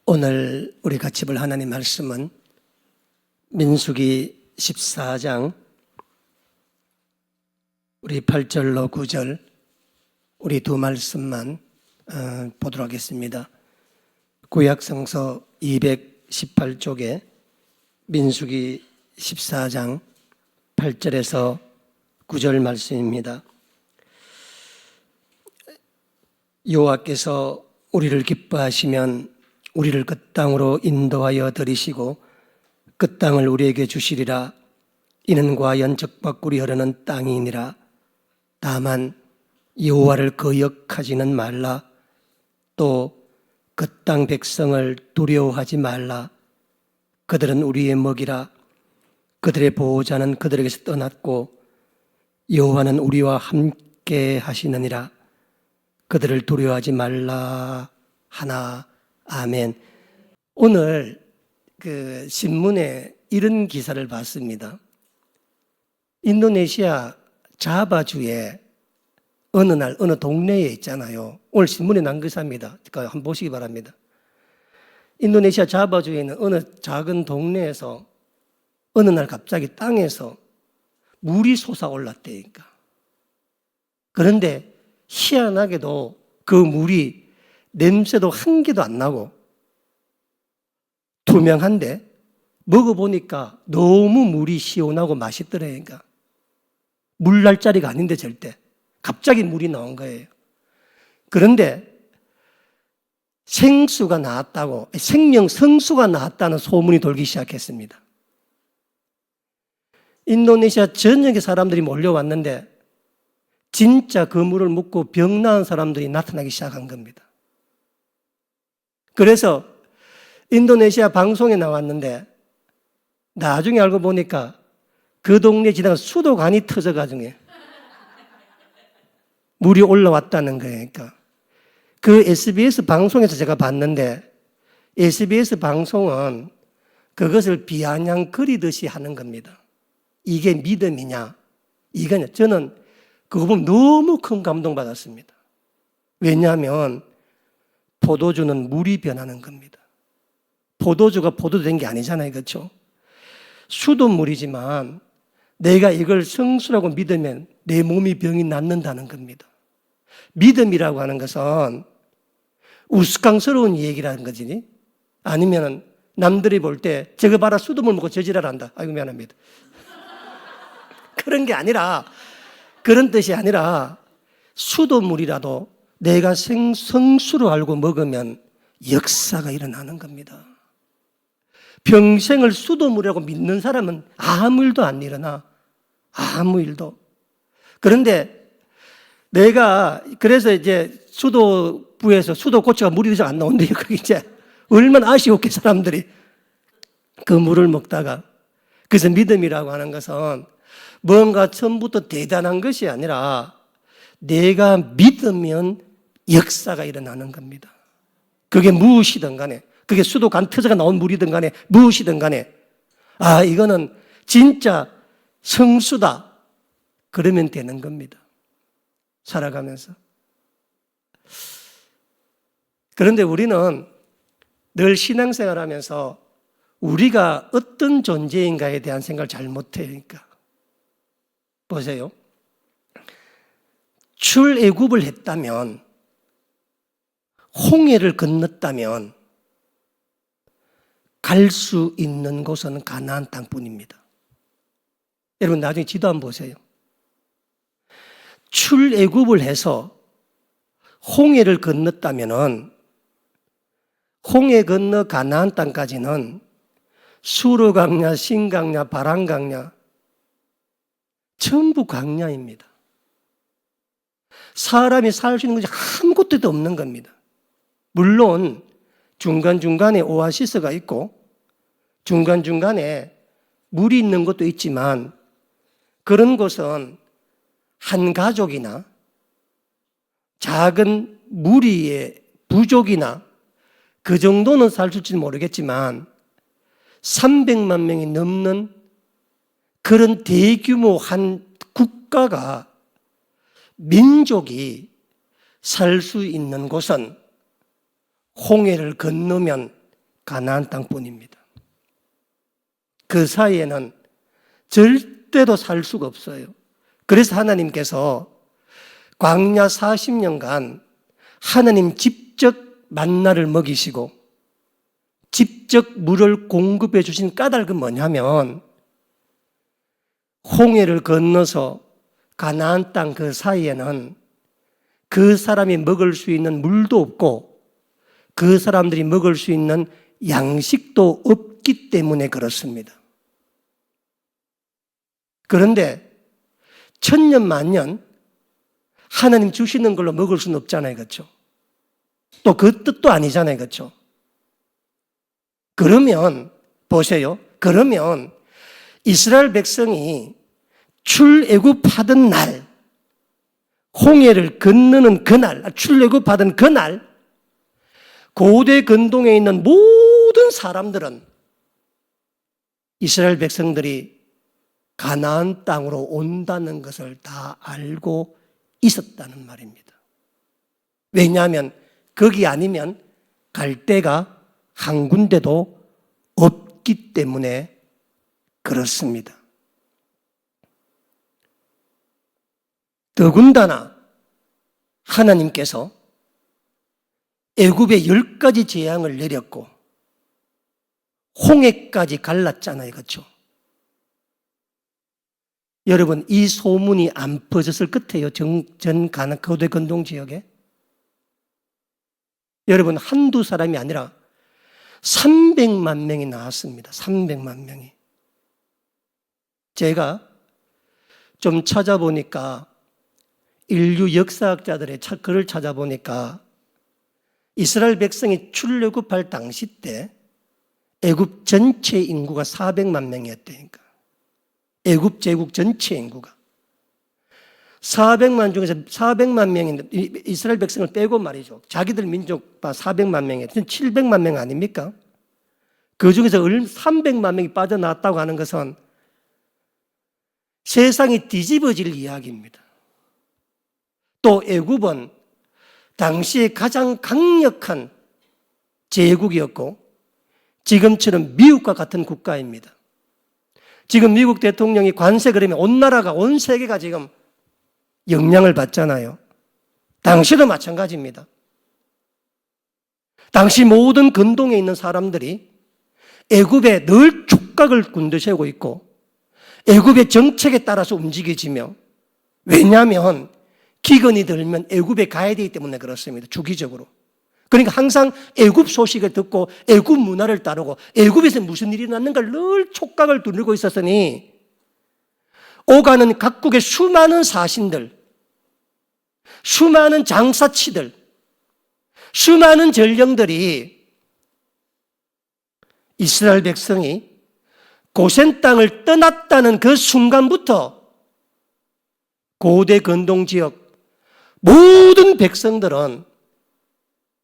오늘 우리 같이 볼 하나님 말씀은 민수기 14장 우리 8절로 9절 우리 두 말씀만 보도록 하겠습니다. 구약성서 218쪽에 민수기 14장 8절에서 9절 말씀입니다. 여호와께서 우리를 기뻐하시면 우리를 그 땅으로 인도하여 들이시고 그 땅을 우리에게 주시리라. 이는 과연 적박꿀이 흐르는 땅이니라. 다만 여호와를 거역하지는 말라. 또 그 땅 백성을 두려워하지 말라. 그들은 우리의 먹이라. 그들의 보호자는 그들에게서 떠났고 여호와는 우리와 함께 하시느니라. 그들을 두려워하지 말라 하나. 아멘. 오늘 신문에 이런 기사를 봤습니다. 인도네시아 자바주에 어느 날 어느 동네에 있잖아요. 오늘 신문에 난 기사입니다. 그러니까 한번 보시기 바랍니다. 인도네시아 자바주에 있는 어느 작은 동네에서 어느 날 갑자기 땅에서 물이 솟아올랐다니까. 그런데 희한하게도 그 물이 냄새도 한 개도 안 나고 투명한데 먹어보니까 너무 물이 시원하고 맛있더라니까. 물 날 자리가 아닌데 절대. 갑자기 물이 나온 거예요. 그런데 생수가 나왔다고, 생명 성수가 나왔다는 소문이 돌기 시작했습니다. 인도네시아 전역의 사람들이 몰려왔는데 진짜 그 물을 먹고 병 나은 사람들이 나타나기 시작한 겁니다. 그래서 인도네시아 방송에 나왔는데 나중에 알고 보니까 그 동네 지나가 수도관이 터져가지고 물이 올라왔다는 거니까. 그 SBS 방송에서 제가 봤는데 SBS 방송은 그것을 비아냥거리듯이 하는 겁니다. 이게 믿음이냐? 이거냐? 저는 그거 보면 너무 큰 감동받았습니다. 왜냐하면 포도주는 물이 변하는 겁니다. 포도주가 포도주 된 게 아니잖아요. 그렇죠? 수돗물이지만 내가 이걸 성수라고 믿으면 내 몸이 병이 낫는다는 겁니다. 믿음이라고 하는 것은 우스꽝스러운 얘기라는 거지. 아니면 남들이 볼 때 저거 봐라 수돗물 먹고 저지랄한다. 아이고 미안합니다. 그런 게 아니라 그런 뜻이 아니라 수돗물이라도 내가 성수로 알고 먹으면 역사가 일어나는 겁니다. 평생을 수돗물이라고 믿는 사람은 아무 일도 안 일어나. 아무 일도. 그런데 내가 그래서 이제 수도부에서 수도 고추가 물이 잘 안 나온대요. 그게 이제 얼마나 아쉬웠게 사람들이 그 물을 먹다가. 그래서 믿음이라고 하는 것은 뭔가 처음부터 대단한 것이 아니라 내가 믿으면 역사가 일어나는 겁니다. 그게 무엇이든 간에, 그게 수도관 터져가 나온 물이든 간에, 무엇이든 간에, 아, 이거는 진짜 성수다. 그러면 되는 겁니다. 살아가면서. 그런데 우리는 늘 신앙생활 하면서 우리가 어떤 존재인가에 대한 생각을 잘 못해요. 그러니까. 보세요. 출애굽을 했다면, 홍해를 건넜다면 갈 수 있는 곳은 가나안 땅뿐입니다. 여러분 나중에 지도 한번 보세요. 출애굽을 해서 홍해를 건넜다면은 홍해 건너 가나안 땅까지는 수르 강야, 신강야, 바람 강야 전부 강야입니다. 사람이 살 수 있는 것이 아무것도 없는 겁니다. 물론 중간중간에 오아시스가 있고 중간중간에 물이 있는 것도 있지만 그런 곳은 한 가족이나 작은 무리의 부족이나 그 정도는 살 수 있을지 모르겠지만 300만 명이 넘는 그런 대규모 한 국가가 민족이 살 수 있는 곳은 홍해를 건너면 가나안 땅뿐입니다. 그 사이에는 절대로 살 수가 없어요. 그래서 하나님께서 광야 40년간 하나님 직접 만나를 먹이시고 직접 물을 공급해 주신 까닭은 뭐냐면 홍해를 건너서 가나안 땅 그 사이에는 그 사람이 먹을 수 있는 물도 없고 그 사람들이 먹을 수 있는 양식도 없기 때문에 그렇습니다. 그런데 천년 만년 하나님 주시는 걸로 먹을 수는 없잖아요. 그렇죠? 또 그 뜻도 아니잖아요. 그렇죠? 그러면 보세요. 그러면 이스라엘 백성이 출애굽하던 날, 홍해를 건너는 그날, 출애굽하던 그날 고대 근동에 있는 모든 사람들은 이스라엘 백성들이 가나안 땅으로 온다는 것을 다 알고 있었다는 말입니다. 왜냐하면 거기 아니면 갈 데가 한 군데도 없기 때문에 그렇습니다. 더군다나 하나님께서 애굽에 10가지 재앙을 내렸고 홍해까지 갈랐잖아요. 그렇죠? 여러분, 이 소문이 안 퍼졌을 끝에요. 전 가나안 고대 근동 지역에. 여러분, 한두 사람이 아니라 300만 명이 나왔습니다. 300만 명이. 제가 좀 찾아보니까 인류 역사학자들의 글을 찾아보니까 이스라엘 백성이 출애굽할 당시 때 애굽 전체 인구가 400만 명이었다니까. 애굽 제국 전체 인구가. 400만 중에서 400만 명인데 이스라엘 백성을 빼고 말이죠. 자기들 민족 400만 명이에요. 700만 명 아닙니까? 그 중에서 300만 명이 빠져나왔다고 하는 것은 세상이 뒤집어질 이야기입니다. 또 애굽은 당시에 가장 강력한 제국이었고 지금처럼 미국과 같은 국가입니다. 지금 미국 대통령이 관세 그러면 온 나라가 온 세계가 지금 영향을 받잖아요. 당시도 마찬가지입니다. 당시 모든 근동에 있는 사람들이 애굽에 늘 촉각을 곤두세우고 있고 애굽의 정책에 따라서 움직여지며 왜냐하면 기근이 들면 애굽에 가야 되기 때문에 그렇습니다. 주기적으로. 그러니까 항상 애굽 소식을 듣고 애굽 문화를 따르고 애굽에서 무슨 일이 났는가를 늘 촉각을 두르고 있었으니 오가는 각국의 수많은 사신들, 수많은 장사치들, 수많은 전령들이 이스라엘 백성이 고센 땅을 떠났다는 그 순간부터 고대 근동 지역 모든 백성들은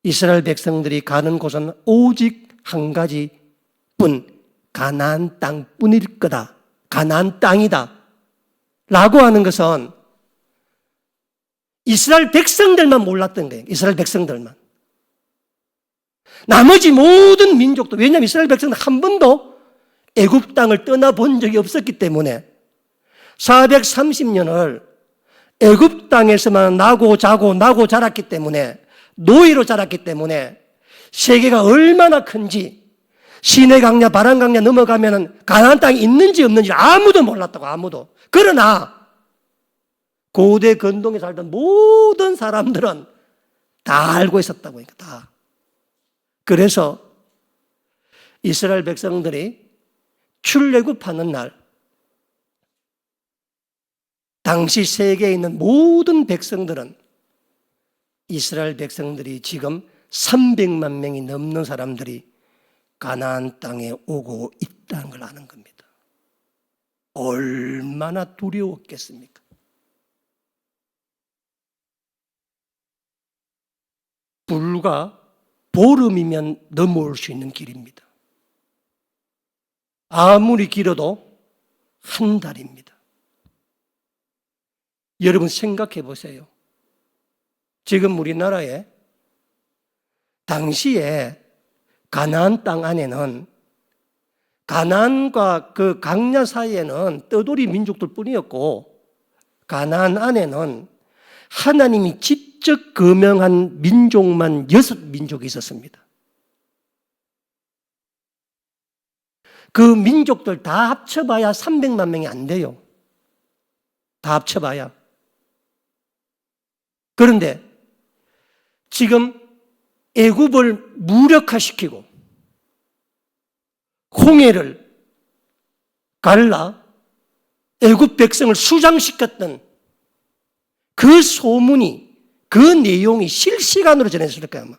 이스라엘 백성들이 가는 곳은 오직 한 가지뿐 가나안 땅뿐일 거다. 가나안 땅이다. 라고 하는 것은 이스라엘 백성들만 몰랐던 거예요. 이스라엘 백성들만. 나머지 모든 민족도 왜냐하면 이스라엘 백성은 한 번도 애굽 땅을 떠나본 적이 없었기 때문에 430년을 애굽 땅에서만 나고 자랐기 때문에 노예로 자랐기 때문에 세계가 얼마나 큰지 시내 강야 바람 강야 넘어가면 가나안 땅이 있는지 없는지 아무도 몰랐다고. 아무도. 그러나 고대 근동에 살던 모든 사람들은 다 알고 있었다고. 그러니까 다. 그래서 이스라엘 백성들이 출애굽하는 날 당시 세계에 있는 모든 백성들은 이스라엘 백성들이 지금 300만 명이 넘는 사람들이 가나안 땅에 오고 있다는 걸 아는 겁니다. 얼마나 두려웠겠습니까? 불과 보름이면 넘어올 수 있는 길입니다. 아무리 길어도 한 달입니다. 여러분 생각해 보세요. 지금 우리나라에 당시에 가나안 땅 안에는 가나안과 그 강야 사이에는 떠돌이 민족들 뿐이었고 가나안 안에는 하나님이 직접 거명한 민족만 6민족이 있었습니다. 그 민족들 다 합쳐봐야 300만 명이 안 돼요. 다 합쳐봐야. 그런데 지금 애굽을 무력화시키고 홍해를 갈라 애굽 백성을 수장시켰던 그 소문이, 그 내용이 실시간으로 전해졌을 거야 아마.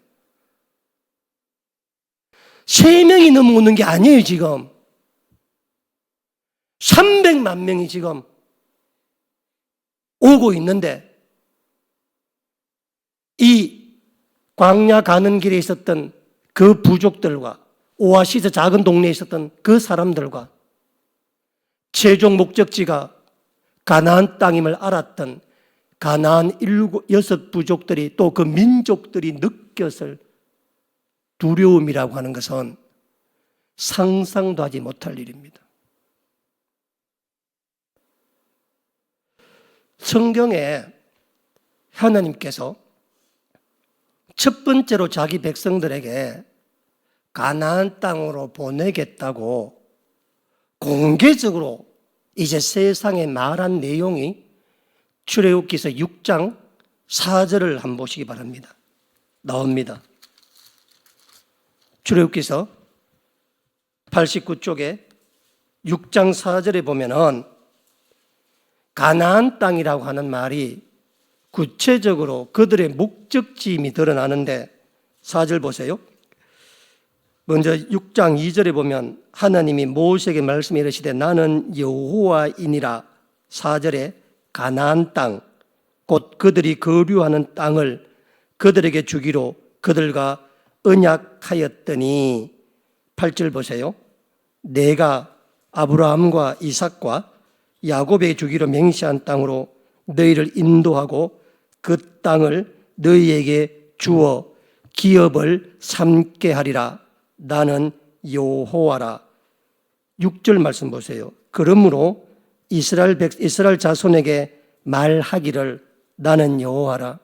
3명이 넘어오는 게 아니에요 지금. 300만 명이 지금 오고 있는데 이 광야 가는 길에 있었던 그 부족들과 오아시스 작은 동네에 있었던 그 사람들과 최종 목적지가 가나안 땅임을 알았던 가나안 6부족들이 또 그 민족들이 느꼈을 두려움이라고 하는 것은 상상도 하지 못할 일입니다. 성경에 하나님께서 첫 번째로 자기 백성들에게 가나안 땅으로 보내겠다고 공개적으로 이제 세상에 말한 내용이 출애굽기서 6장 4절을 한번 보시기 바랍니다. 나옵니다. 출애굽기서 89쪽에 6장 4절에 보면은 가나안 땅이라고 하는 말이 구체적으로 그들의 목적지임이 드러나는데 4절 보세요. 먼저 6장 2절에 보면 하나님이 모세에게 말씀해 이르시되 나는 여호와이니라. 4절에 가나안 땅 곧 그들이 거류하는 땅을 그들에게 주기로 그들과 언약하였더니 8절 보세요. 내가 아브라함과 이삭과 야곱에게 주기로 맹세한 땅으로 너희를 인도하고 그 땅을 너희에게 주어 기업을 삼게 하리라. 나는 여호와라. 6절 말씀 보세요. 그러므로 이스라엘 자손에게 말하기를 나는 여호와라.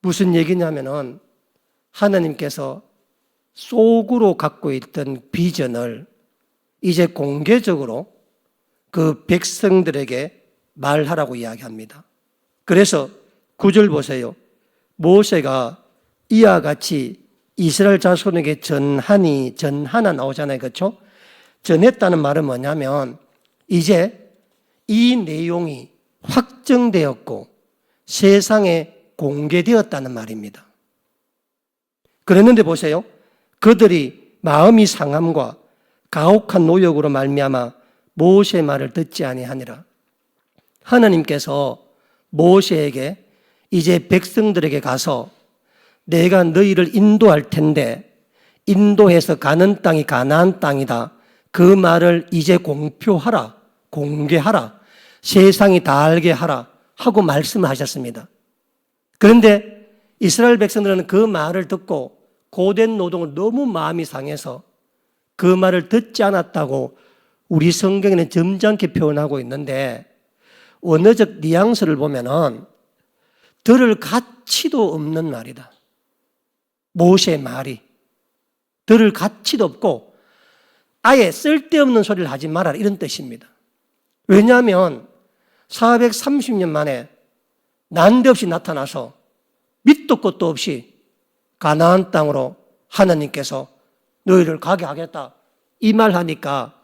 무슨 얘기냐면은 하나님께서 속으로 갖고 있던 비전을 이제 공개적으로 그 백성들에게 말하라고 이야기합니다. 그래서 9절 보세요. 모세가 이와 같이 이스라엘 자손에게 전하나 나오잖아요. 그렇죠? 전했다는 말은 뭐냐면 이제 이 내용이 확정되었고 세상에 공개되었다는 말입니다. 그랬는데 보세요. 그들이 마음이 상함과 가혹한 노역으로 말미암아 모세의 말을 듣지 아니하니라. 하나님께서 모세에게 이제 백성들에게 가서 내가 너희를 인도할 텐데 인도해서 가는 땅이 가나안 땅이다. 그 말을 이제 공표하라. 공개하라. 세상이 다 알게 하라. 하고 말씀하셨습니다. 그런데 이스라엘 백성들은 그 말을 듣고 고된 노동을 너무 마음이 상해서 그 말을 듣지 않았다고 우리 성경에는 점잖게 표현하고 있는데 원어적 뉘앙스를 보면은 들을 가치도 없는 말이다. 모세의 말이 들을 가치도 없고 아예 쓸데없는 소리를 하지 말아라 이런 뜻입니다. 왜냐하면 430년 만에 난데없이 나타나서 밑도 끝도 없이 가나안 땅으로 하나님께서 너희를 가게 하겠다 이 말 하니까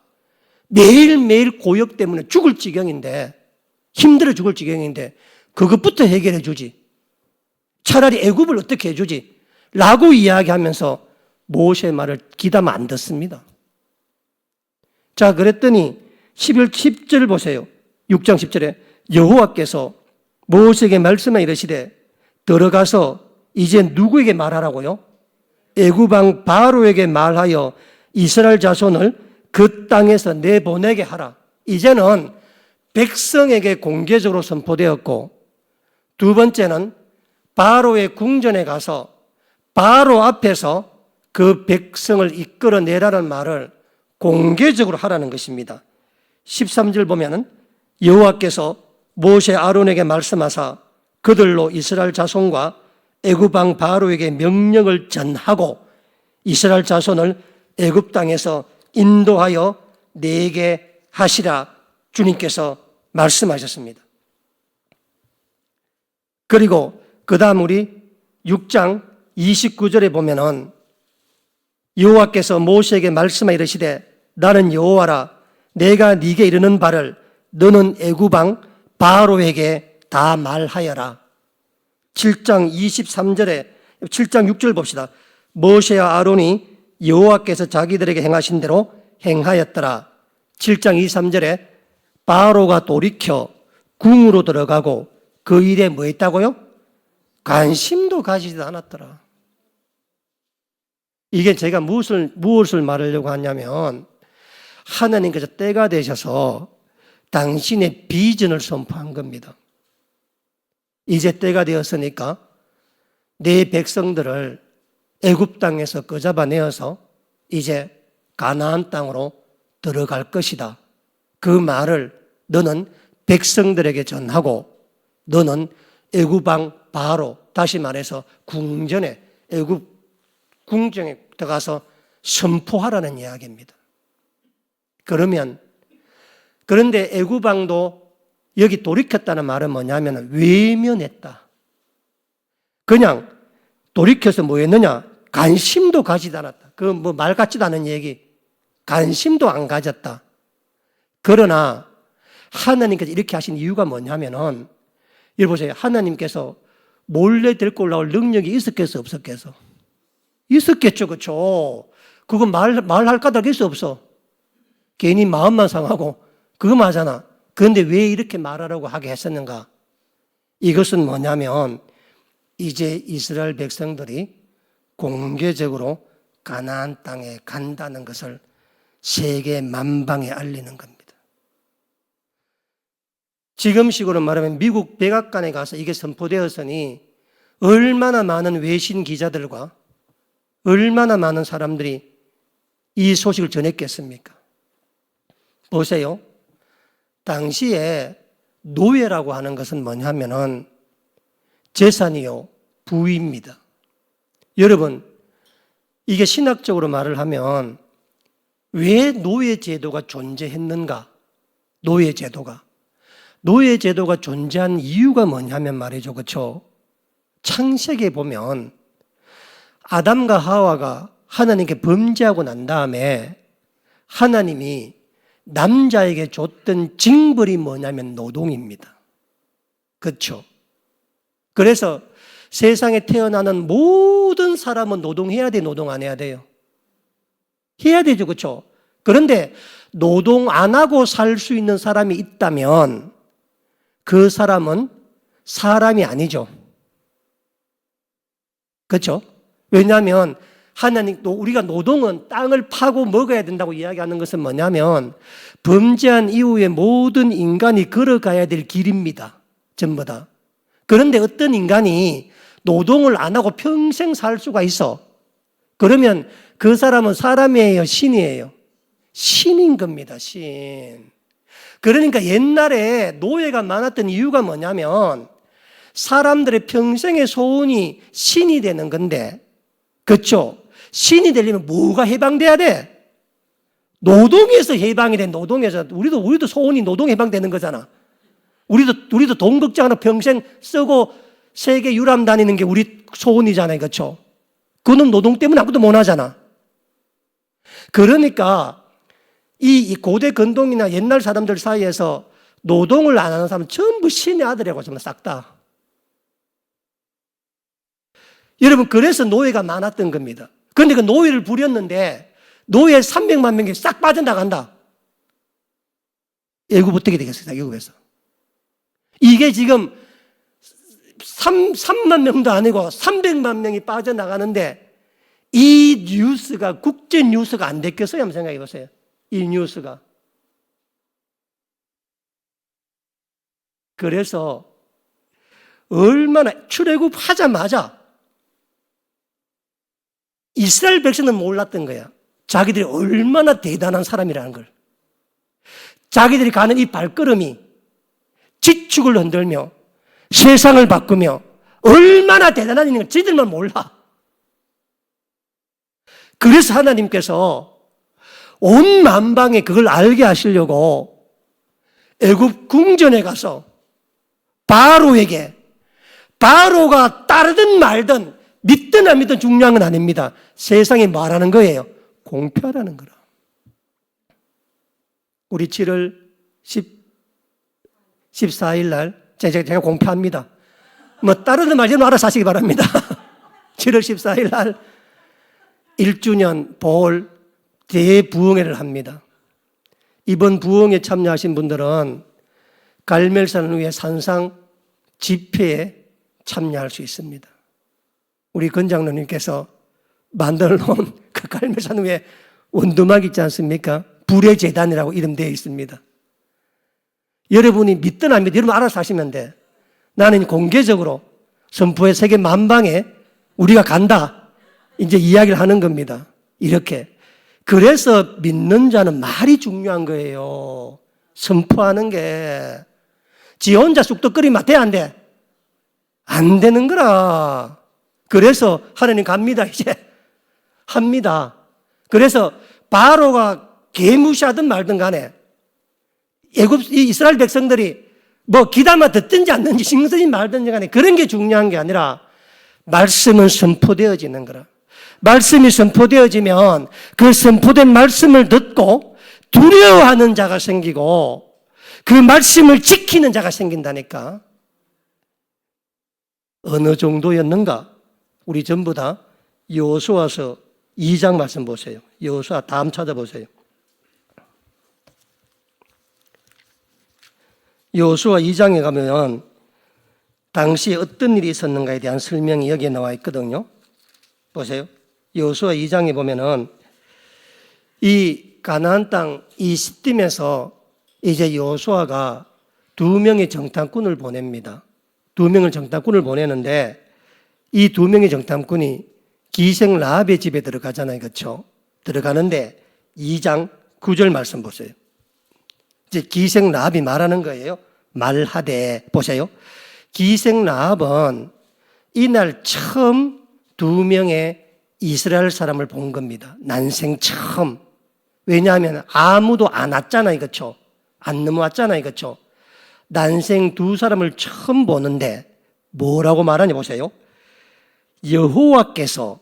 매일매일 고역 때문에 죽을 지경인데 힘들어 죽을 지경인데 그것부터 해결해 주지. 차라리 애굽을 어떻게 해주지? 라고 이야기하면서 모세의 말을 귀담아 안 듣습니다. 자, 그랬더니 10절 보세요. 6장 10절에 여호와께서 모세에게 말씀하여 이르시되 들어가서 이제 누구에게 말하라고요? 애굽 왕 바로에게 말하여 이스라엘 자손을 그 땅에서 내보내게 하라. 이제는 백성에게 공개적으로 선포되었고 두 번째는 바로의 궁전에 가서 바로 앞에서 그 백성을 이끌어내라는 말을 공개적으로 하라는 것입니다. 13절 보면은 여호와께서 모세 아론에게 말씀하사 그들로 이스라엘 자손과 애굽 왕 바로에게 명령을 전하고 이스라엘 자손을 애굽 땅에서 인도하여 내게 하시라 주님께서 말씀하셨습니다. 그리고 그 다음 우리 6장 29절에 보면은 여호와께서 모세에게 말씀하 이르시되 나는 여호와라 내가 네게 이르는 바를 너는 애굽 왕 바로에게 다 말하여라. 7장 23절에 7장 6절 봅시다. 모세와 아론이 여호와께서 자기들에게 행하신 대로 행하였더라. 7장 23절에 바로가 돌이켜 궁으로 들어가고 그 일에 뭐 했다고요? 관심도 가지지도 않았더라. 이게 제가 무엇을 말하려고 하냐면 하나님께서 때가 되셔서 당신의 비전을 선포한 겁니다. 이제 때가 되었으니까 내 백성들을 애굽 땅에서 끄잡아내어서 이제 가나안 땅으로 들어갈 것이다. 그 말을 너는 백성들에게 전하고 너는 애굽 왕 바로 다시 말해서 궁전에 애굽 궁정에 들어가서 선포하라는 이야기입니다. 그런데 애굽 왕도 여기 돌이켰다는 말은 뭐냐면 외면했다. 그냥 돌이켜서 뭐 했느냐? 관심도 가지지 않았다. 그 뭐 말 같지도 않은 얘기. 관심도 안 가졌다. 그러나 하나님께서 이렇게 하신 이유가 뭐냐면은 여러분 보세요. 하나님께서 몰래 데리고 올라올 능력이 있었겠어 없었겠어? 있었겠죠. 그렇죠? 그거 말할 까닭 있어 없어? 괜히 마음만 상하고 그거만 하잖아. 그런데 왜 이렇게 말하라고 하게 했었는가? 이것은 뭐냐면 이제 이스라엘 백성들이 공개적으로 가나안 땅에 간다는 것을 세계 만방에 알리는 겁니다. 지금식으로 말하면 미국 백악관에 가서 이게 선포되었으니 얼마나 많은 외신 기자들과 얼마나 많은 사람들이 이 소식을 전했겠습니까? 보세요. 당시에 노예라고 하는 것은 뭐냐면은 재산이요, 부입니다. 여러분, 이게 신학적으로 말을 하면 왜 노예 제도가 존재했는가? 노예 제도가 존재한 이유가 뭐냐면 말이죠. 그렇죠? 창세기에 보면 아담과 하와가 하나님께 범죄하고 난 다음에 하나님이 남자에게 줬던 징벌이 뭐냐면 노동입니다. 그렇죠? 그래서 세상에 태어나는 모든 사람은 노동해야 돼, 노동 안 해야 돼요? 해야 되죠. 그렇죠? 그런데 노동 안 하고 살 수 있는 사람이 있다면 그 사람은 사람이 아니죠. 그렇죠? 왜냐하면 우리가 노동은 땅을 파고 먹어야 된다고 이야기하는 것은 뭐냐면 범죄한 이후에 모든 인간이 걸어가야 될 길입니다. 전부 다. 그런데 어떤 인간이 노동을 안 하고 평생 살 수가 있어. 그러면 그 사람은 사람이에요, 신이에요? 신인 겁니다, 신. 그러니까 옛날에 노예가 많았던 이유가 뭐냐면 사람들의 평생의 소원이 신이 되는 건데, 그렇죠? 신이 되려면 뭐가 해방돼야 돼? 노동에서 해방이 돼. 노동에서 우리도 소원이 노동 해방되는 거잖아. 우리도 돈 걱정하는 평생 쓰고 세계 유람 다니는 게 우리 소원이잖아요, 그렇죠? 그는 노동 때문에 아무도 못 하잖아. 그러니까 이 고대 근동이나 옛날 사람들 사이에서 노동을 안 하는 사람은 전부 신의 아들이라고 정말 싹 다. 여러분, 그래서 노예가 많았던 겁니다. 그런데 그 노예를 부렸는데 노예 300만 명이 싹 빠져나간다. 애굽 어떻게 되겠어요? 애굽에서. 이게 지금 3만 명도 아니고 300만 명이 빠져나가는데 이 뉴스가 국제 뉴스가 안 됐겠어요? 한번 생각해 보세요. 이 뉴스가. 그래서 얼마나 출애굽 하자마자 이스라엘 백성은 몰랐던 거야. 자기들이 얼마나 대단한 사람이라는 걸. 자기들이 가는 이 발걸음이 지축을 흔들며 세상을 바꾸며 얼마나 대단한 일인 걸 지들만 몰라. 그래서 하나님께서 온 만방에 그걸 알게 하시려고 애굽 궁전에 가서 바로에게, 바로가 따르든 말든 믿든 안 믿든 중요한 건 아닙니다. 세상에 말하는 거예요. 공표하라는 거라. 우리 7월 14일 날 제가 공표합니다. 뭐 따르든 말든 알아서 하시기 바랍니다. 7월 14일 날 1주년 보홀 대부흥회를 합니다. 이번 부흥에 참여하신 분들은 갈멜산 위에 산상 집회에 참여할 수 있습니다. 우리 건장로님께서 만들어 놓은 그 갈멜산 위에 원두막 있지 않습니까? 불의 재단이라고 이름되어 있습니다. 여러분이 믿든 안 믿든 여러분 알아서 하시면 돼. 나는 공개적으로 선포의 세계 만방에 우리가 간다. 이제 이야기를 하는 겁니다. 이렇게. 그래서 믿는 자는 말이 중요한 거예요. 선포하는 게. 지 혼자 쑥떡 끓이면 돼, 안 돼? 안 되는 거라. 그래서 하나님 갑니다, 이제. 합니다. 그래서 바로가 개무시하든 말든 간에 이스라엘 백성들이 뭐 기다마 듣든지 않든지 신경 쓰지 말든지 간에 그런 게 중요한 게 아니라 말씀은 선포되어지는 거라. 말씀이 선포되어지면 그 선포된 말씀을 듣고 두려워하는 자가 생기고 그 말씀을 지키는 자가 생긴다니까. 어느 정도였는가? 우리 전부 다 여호수아서 2장 말씀 보세요. 여호수아 다음 찾아보세요. 여호수아 2장에 가면 당시 어떤 일이 있었는가에 대한 설명이 여기에 나와 있거든요. 보세요. 여호수아 2장에 보면은 이 가나안 땅 이 시딤에서 이제 여호수아가 2명의 정탐꾼을 보냅니다. 2명의 정탐꾼을 보내는데 이 2명의 정탐꾼이 기생 라합의 집에 들어가잖아요. 그렇죠? 들어가는데 2장 9절 말씀 보세요. 이제 기생 라합이 말하는 거예요. 말하되 보세요. 기생 라합은 이날 처음 2명의 이스라엘 사람을 본 겁니다. 난생 처음. 왜냐하면 아무도 안 왔잖아요. 그렇죠? 안 넘어왔잖아요. 그렇죠? 난생 2사람을 처음 보는데 뭐라고 말하냐 보세요. 여호와께서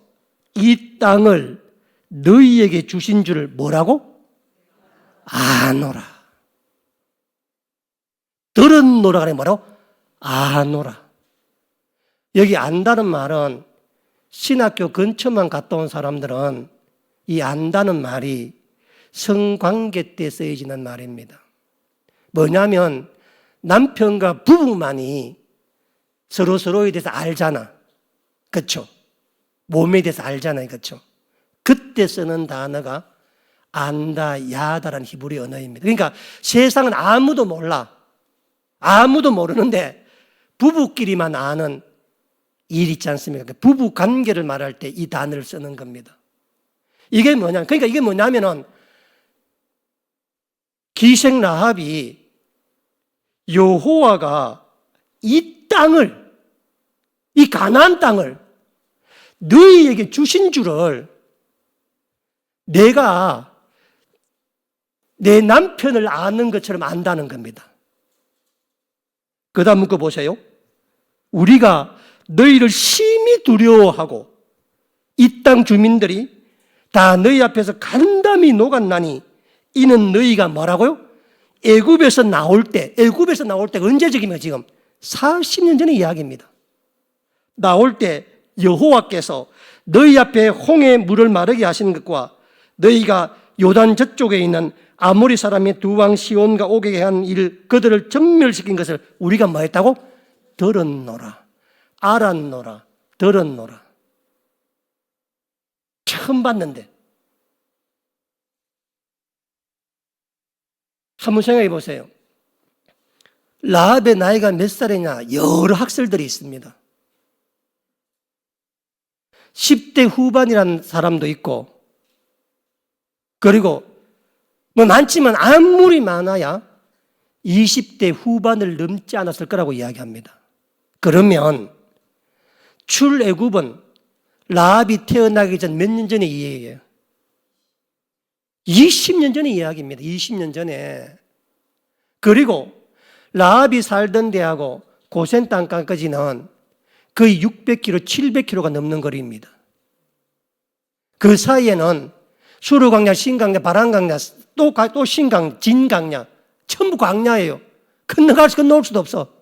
이 땅을 너희에게 주신 줄을 뭐라고? 아노라. 들었노라가 아니라 뭐라고? 아노라. 여기 안다는 말은 신학교 근처만 갔다 온 사람들은 이 안다는 말이 성관계 때 쓰여지는 말입니다. 뭐냐면 남편과 부부만이 서로서로에 대해서 알잖아. 그렇죠? 몸에 대해서 알잖아요. 그렇죠? 그때 쓰는 단어가 안다, 야다라는 히브리 언어입니다. 그러니까 세상은 아무도 몰라. 아무도 모르는데 부부끼리만 아는 일 있지 않습니까? 부부 관계를 말할 때 이 단어를 쓰는 겁니다. 이게 뭐냐? 그러니까 이게 뭐냐면은 기생 라합이 여호와가 이 땅을, 이 가나안 땅을 너희에게 주신 줄을 내가 내 남편을 아는 것처럼 안다는 겁니다. 그 다음 묶어 보세요. 우리가 너희를 심히 두려워하고 이 땅 주민들이 다 너희 앞에서 간담이 녹았나니 이는 너희가 뭐라고요? 애굽에서 나올 때 언제적이면 지금 40년 전의 이야기입니다. 나올 때 여호와께서 너희 앞에 홍해 물을 마르게 하시는 것과 너희가 요단 저쪽에 있는 아모리 사람의 두 왕 시온과 오게 한 일, 그들을 전멸시킨 것을 우리가 뭐 했다고? 들었노라, 알았노라, 들었노라. 처음 봤는데. 한번 생각해 보세요. 라합의 나이가 몇 살이냐? 여러 학설들이 있습니다. 10대 후반이라는 사람도 있고, 그리고 뭐 많지만 아무리 많아야 20대 후반을 넘지 않았을 거라고 이야기합니다. 그러면 출애굽은 라합이 태어나기 전 몇 년 전의 이야기예요? 20년 전의 이야기입니다. 20년 전에. 그리고 라합이 살던 데하고 고센 땅까지는 거의 600km, 700km가 넘는 거리입니다. 그 사이에는 수르광야, 신광야, 바람광야, 또 신광, 진광야, 전부 광야예요. 건너올 수도 없어.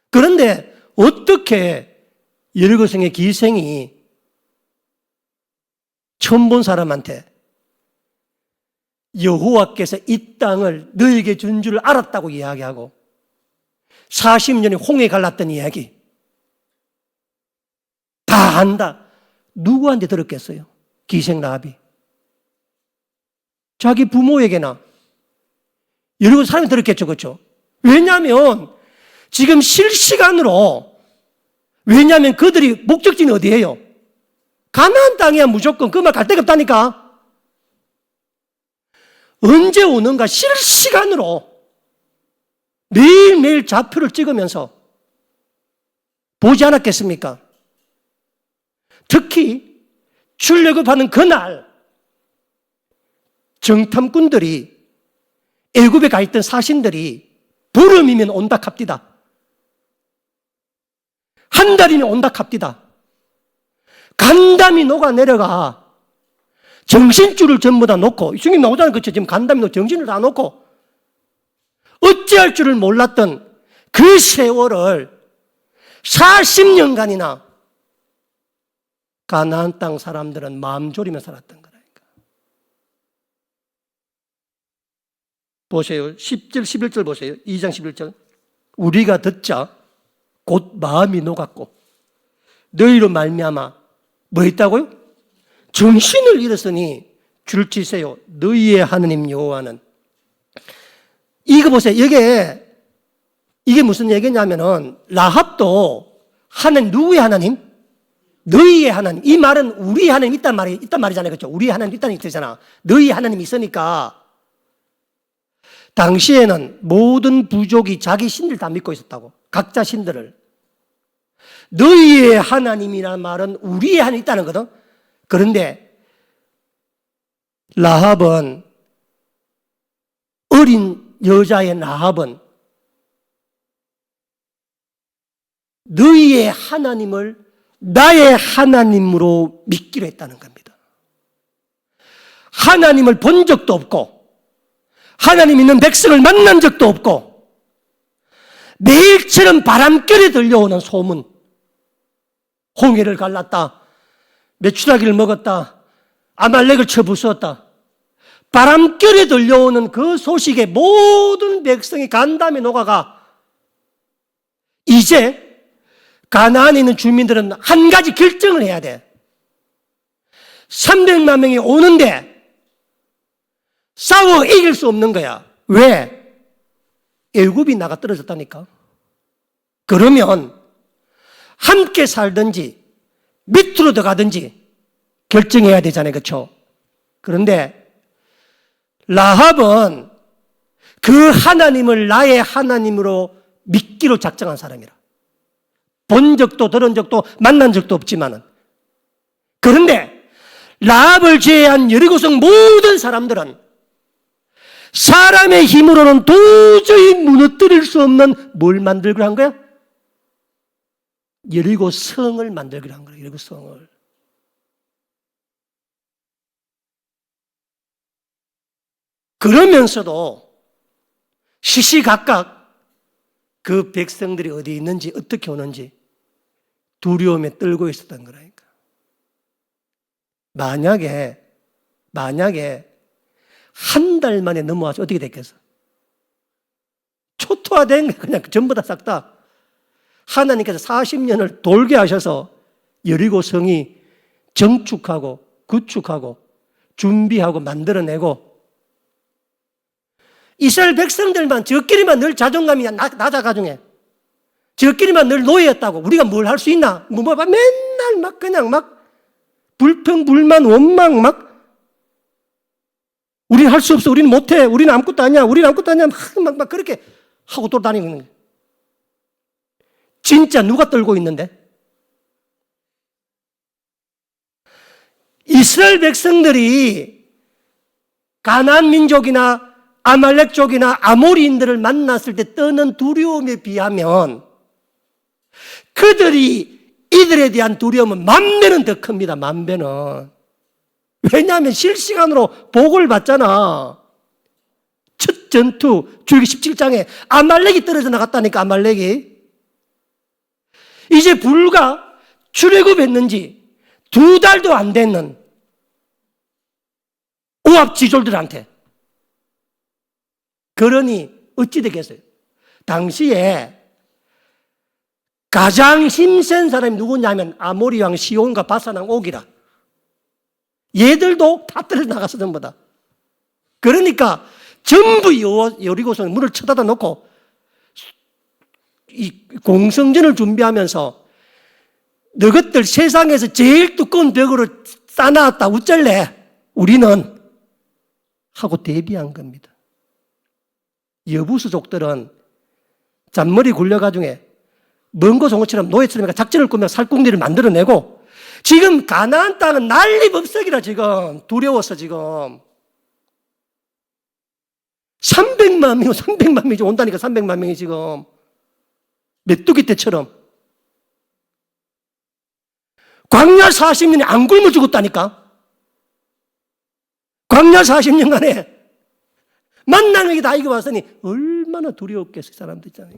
그런데 어떻게 여리고성의 기생이 처음 본 사람한테 여호와께서 이 땅을 너에게 준 줄 알았다고 이야기하고 40년에 홍해 갈랐던 이야기 다 안다. 누구한테 들었겠어요? 기생 라합이. 자기 부모에게나 여러 사람이 들었겠죠. 그렇죠? 왜냐하면 지금 실시간으로, 왜냐하면 그들이 목적지는 어디예요? 가나안 땅이야. 무조건 그 말 갈 데가 없다니까. 언제 오는가 실시간으로 매일매일 좌표를 찍으면서 보지 않았겠습니까? 특히 출애굽하는 그날 정탐꾼들이, 애굽에 가 있던 사신들이 보름이면 온다 합디다. 한 달이면 온다 합디다. 간담이 녹아내려가 정신줄을 전부 다 놓고, 중에 나오잖아요. 그렇죠? 지금 간담이 놓고 정신을 다 놓고 어찌할 줄을 몰랐던 그 세월을 40년간이나 가나안 땅 사람들은 마음 졸이며 살았던 거라니까. 보세요. 10절, 11절 보세요. 2장 11절. 우리가 듣자 곧 마음이 녹았고 너희로 말미암아 뭐 했다고요? 정신을 잃었으니 줄치세요. 너희의 하느님 여호와는. 이거 보세요. 이게 무슨 얘기냐면은 라합도 하나님, 누구의 하나님? 너희의 하나님. 이 말은 우리 하나님 있단 말이잖아요. 그렇죠? 우리 하나님 있다는 뜻이잖아. 너희 하나님이 있으니까 당시에는 모든 부족이 자기 신들 다 믿고 있었다고. 각자 신들을. 너희의 하나님이라는 말은 우리의 하나님 있다는 거든. 그런데 라합은, 어린 여자의 라합은 너희의 하나님을 나의 하나님으로 믿기로 했다는 겁니다. 하나님을 본 적도 없고 하나님 있는 백성을 만난 적도 없고 매일처럼 바람결에 들려오는 소문, 홍해를 갈랐다, 메추라기를 먹었다, 아말렉을 쳐부수었다, 바람결에 들려오는 그 소식에 모든 백성이 간담에 녹아가 이제 가나안에 있는 주민들은 한 가지 결정을 해야 돼. 300만 명이 오는데 싸워 이길 수 없는 거야. 왜? 애굽이 나가 떨어졌다니까. 그러면 함께 살든지 밑으로 들어가든지 결정해야 되잖아요. 그렇죠? 그런데 라합은 그 하나님을 나의 하나님으로 믿기로 작정한 사람이라. 본 적도 들은 적도 만난 적도 없지만은. 그런데 라합을 제외한 여리고성 모든 사람들은 사람의 힘으로는 도저히 무너뜨릴 수 없는 뭘 만들기로 한 거야? 여리고 성을 만들기로 한 거야. 여리고 성을. 그러면서도 시시각각 그 백성들이 어디 있는지 어떻게 오는지 두려움에 떨고 있었던 거라니까. 만약에 한 달 만에 넘어와서 어떻게 됐겠어? 초토화된 게 그냥 전부 다 싹 다. 하나님께서 40년을 돌게 하셔서 여리고 성이 정축하고 구축하고 준비하고 만들어내고 이스라엘 백성들만 저끼리만 늘 자존감이 낮아가중에 저끼리만 늘 노예였다고 우리가 뭘 할 수 있나? 맨날 그냥 불평, 불만, 원망 막 우리는 할 수 없어, 우리는 못해, 우리는 아무것도 아니야, 우리는 아무것도 아니야 막 그렇게 하고 돌아다니는 거예요. 진짜 누가 떨고 있는데? 이스라엘 백성들이 가나안 민족이나 아말렉 족이나 아모리인들을 만났을 때 떠는 두려움에 비하면 그들이 이들에 대한 두려움은 만 배는 더 큽니다. 만 배는. 왜냐하면 실시간으로 보고를 받잖아. 첫 전투 출애굽기 17장에 아말렉이 떨어져 나갔다니까. 아말렉이 이제 불과 출애굽했는지 2달도 안 됐는 모압 지졸들한테. 그러니 어찌 되겠어요? 당시에 가장 힘센 사람이 누구냐면 아모리 왕 시온과 바산 왕 옥이라. 얘들도 다 떨어져 나갔어, 전부 다. 그러니까 전부 여리고성 문을 쳐닫아 놓고 이 공성전을 준비하면서 너희들 세상에서 제일 두꺼운 벽으로 쌓아놨다, 어쩔래? 우리는 하고 대비한 겁니다. 여부수족들은 잔머리 굴려가지고 먼 곳 온 것처럼 노예처럼 작전을 꾸며 살궁리를 만들어내고 지금 가나안 땅은 난리법석이라 지금 두려워서 지금 300만 명이 온다니까. 300만 명이 지금 메뚜기 떼처럼 광야 40년에 안 굶어 죽었다니까. 광야 40년간에 만나는 게 다 이겨왔으니 얼마나 두려웠겠어요, 사람들 있잖아요.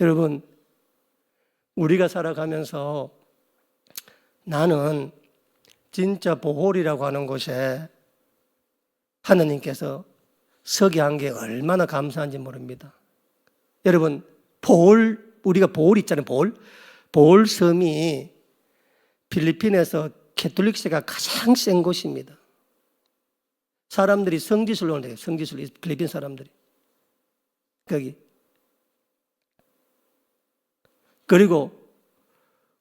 여러분, 우리가 살아가면서 나는 진짜 보홀이라고 하는 곳에 하느님께서 서게 한 게 얼마나 감사한지 모릅니다. 여러분, 우리가 보홀 있잖아요, 보홀 섬이 필리핀에서 캐톨릭세가 가장 센 곳입니다. 사람들이 성지순례 온대요. 성지순례, 필리핀 사람들이. 거기. 그리고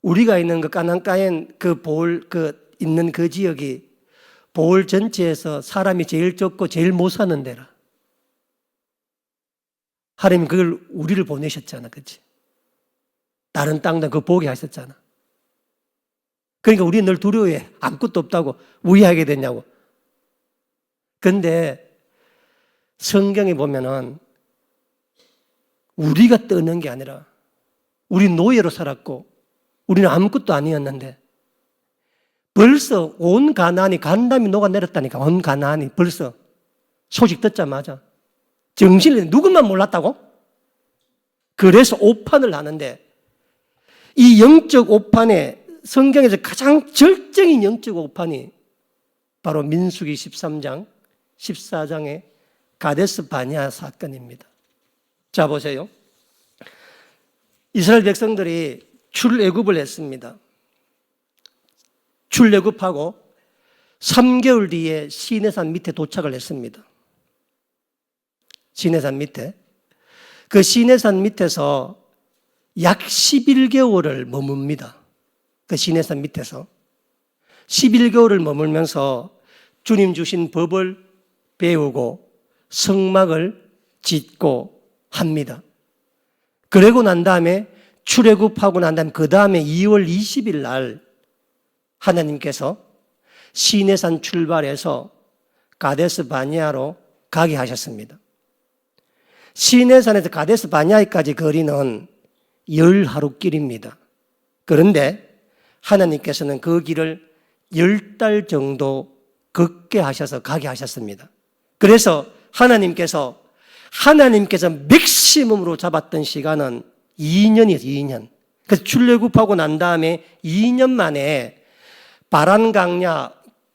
우리가 있는 그 까난까엔 그 보홀, 있는 그 지역이 보홀 전체에서 사람이 제일 적고 제일 못 사는 데라. 하나님 그걸 우리를 보내셨잖아. 그치? 다른 땅도 그거 보게 하셨잖아. 그러니까 우리는 늘 두려워해. 아무것도 없다고. 왜 하게 됐냐고. 근데 성경에 보면은 우리가 떠는 게 아니라 우리 노예로 살았고 우리는 아무것도 아니었는데 벌써 온 가나안이 간담이 녹아내렸다니까. 온 가나안이 벌써 소식 듣자마자 정신을 누구만 몰랐다고? 그래서 오판을 하는데 이 영적 오판에 성경에서 가장 절정인 영적 오판이 바로 민수기 13장, 14장의 가데스 바냐 사건입니다. 자, 보세요. 이스라엘 백성들이 출애굽을 했습니다. 출애굽하고 3개월 뒤에 시내산 밑에 도착을 했습니다. 시내산 밑에. 그 시내산 밑에서 약 11개월을 머뭅니다. 그 시내산 밑에서 11개월을 머물면서 주님 주신 법을 배우고 성막을 짓고 합니다. 그러고 난 다음에 출애굽하고 난 다음에 그 다음에 2월 20일 날 하나님께서 시내산 출발해서 가데스 바니아로 가게 하셨습니다. 시내산에서 가데스 바니아까지 거리는 10하루 길입니다. 그런데 하나님께서는 그 길을 10달 정도 걷게 하셔서 가게 하셨습니다. 그래서 하나님께서 맥시멈으로 잡았던 시간은 2년이에요. 2년. 그래서 출애굽하고 난 다음에 2년 만에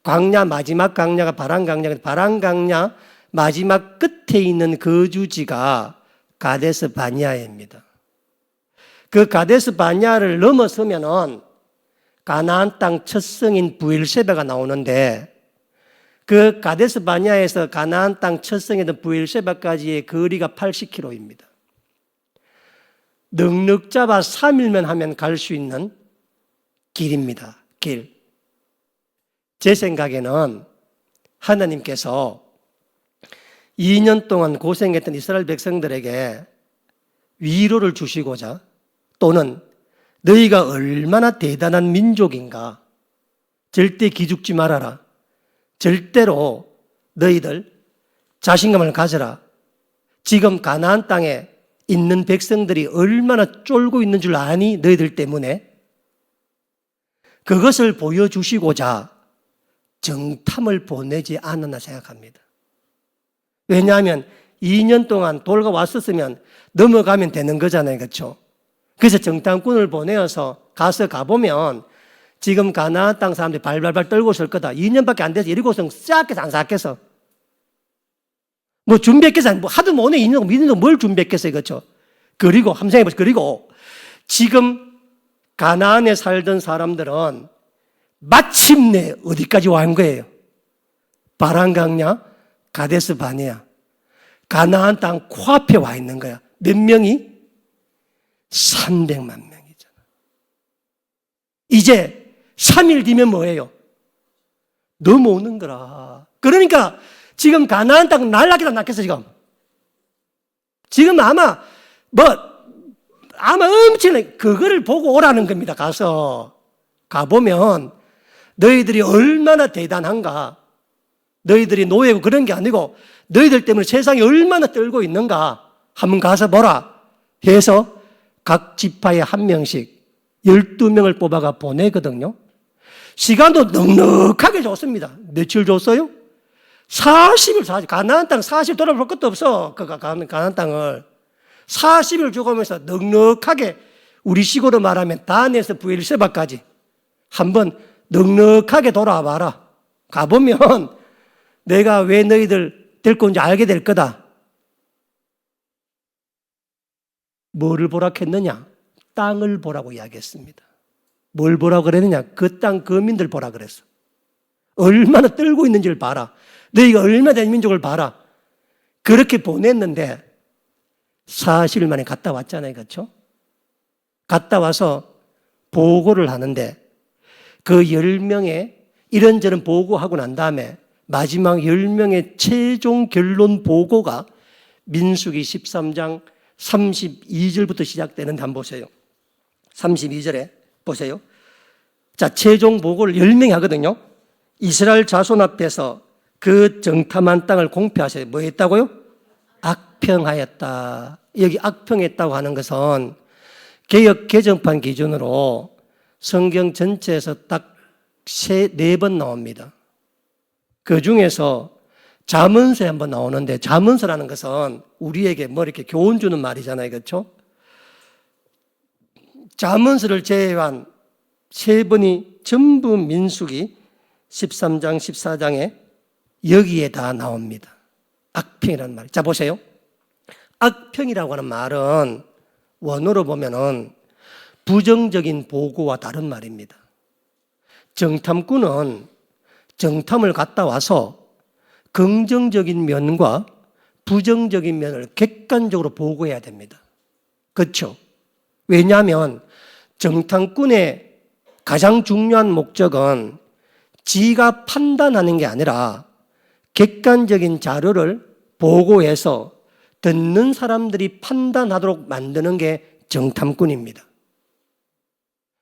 광야 마지막 광야가 바란 광야 마지막 끝에 있는 거주지가 가데스 바니아입니다. 그 가데스 바니아를 넘어서면은 가나안 땅 첫 성인 브엘세바가 나오는데 그 가데스 바니아에서 가나안 땅 첫 성이던 브엘세바까지의 거리가 80km입니다. 넉넉 잡아 3일만 하면 갈 수 있는 길입니다. 길. 제 생각에는 하나님께서 2년 동안 고생했던 이스라엘 백성들에게 위로를 주시고자, 또는 너희가 얼마나 대단한 민족인가, 절대 기죽지 말아라, 절대로 너희들 자신감을 가져라, 지금 가나안 땅에 있는 백성들이 얼마나 쫄고 있는 줄 아니? 너희들 때문에. 그것을 보여주시고자 정탐을 보내지 않았나 생각합니다. 왜냐하면 2년 동안 돌가 왔었으면 넘어가면 되는 거잖아요. 그렇죠? 그래서 정탐꾼을 보내어서 가보면 지금 가나안 땅 사람들이 발발발 떨고 있을 거다. 2년밖에 안 돼서 여리고성 싹해서 안 삭해서. 뭐 준비했겠어. 뭐 하도 못해 2년 믿는 뭘 준비했겠어요. 그렇죠? 그리고 한번 생각해보세요. 그리고 지금 가나안에 살던 사람들은 마침내 어디까지 와 온 거예요? 바란강냐? 가데스 바네아. 가나안 땅 코앞에 와 있는 거야. 몇 명이? 300만 명이잖아. 이제 3일 뒤면 뭐예요? 넘어오는 거라. 그러니까 지금 가나안 땅 날라기다 났겠어 지금. 지금 아마 엄청나게 그거를 보고 오라는 겁니다. 가보면 너희들이 얼마나 대단한가, 너희들이 노예고 그런 게 아니고 너희들 때문에 세상이 얼마나 떨고 있는가 한번 가서 보라 해서 각 지파에 한 명씩 12명을 뽑아가 보내거든요. 시간도 넉넉하게 줬습니다. 며칠 줬어요? 40일, 가나안 땅 40일 돌아볼 것도 없어. 가나안 땅을 40일 주고면서 넉넉하게, 우리 식으로 말하면 단에서 부엘세바까지 한번 넉넉하게 돌아와 봐라. 가보면 내가 왜 너희들 데리고 온지 알게 될 거다. 뭐를 보라 했느냐? 땅을 보라고 이야기했습니다. 뭘 보라고 그랬느냐? 그 땅 거민들 보라 그랬어. 얼마나 떨고 있는지를 봐라. 너희가 얼마나 된 민족을 봐라. 그렇게 보냈는데 40일 만에 갔다 왔잖아요. 그렇죠? 갔다 와서 보고를 하는데 그 10명의 이런저런 보고하고 난 다음에 마지막 10명의 최종 결론 보고가 민수기 13장 32절부터 시작되는데 한번 보세요. 32절에 보세요. 자, 최종 보고를 10명이 하거든요. 이스라엘 자손 앞에서 그 정탐한 땅을 공표하세요. 뭐 했다고요? 악평하였다. 여기 악평했다고 하는 것은 개역 개정판 기준으로 성경 전체에서 딱 4번 나옵니다. 그 중에서 잠언서에 한번 나오는데, 잠언서라는 것은 우리에게 뭐 이렇게 교훈 주는 말이잖아요. 그렇죠? 잠언서를 제외한 3번이 전부 민수기 13장, 14장에 여기에 다 나옵니다. 악평이라는 말. 자, 보세요. 악평이라고 하는 말은 원어로 보면은 부정적인 보고와 다른 말입니다. 정탐꾼은 정탐을 갔다 와서 긍정적인 면과 부정적인 면을 객관적으로 보고해야 됩니다. 그렇죠? 왜냐하면 정탐꾼의 가장 중요한 목적은 지가 판단하는 게 아니라 객관적인 자료를 보고해서 듣는 사람들이 판단하도록 만드는 게 정탐꾼입니다.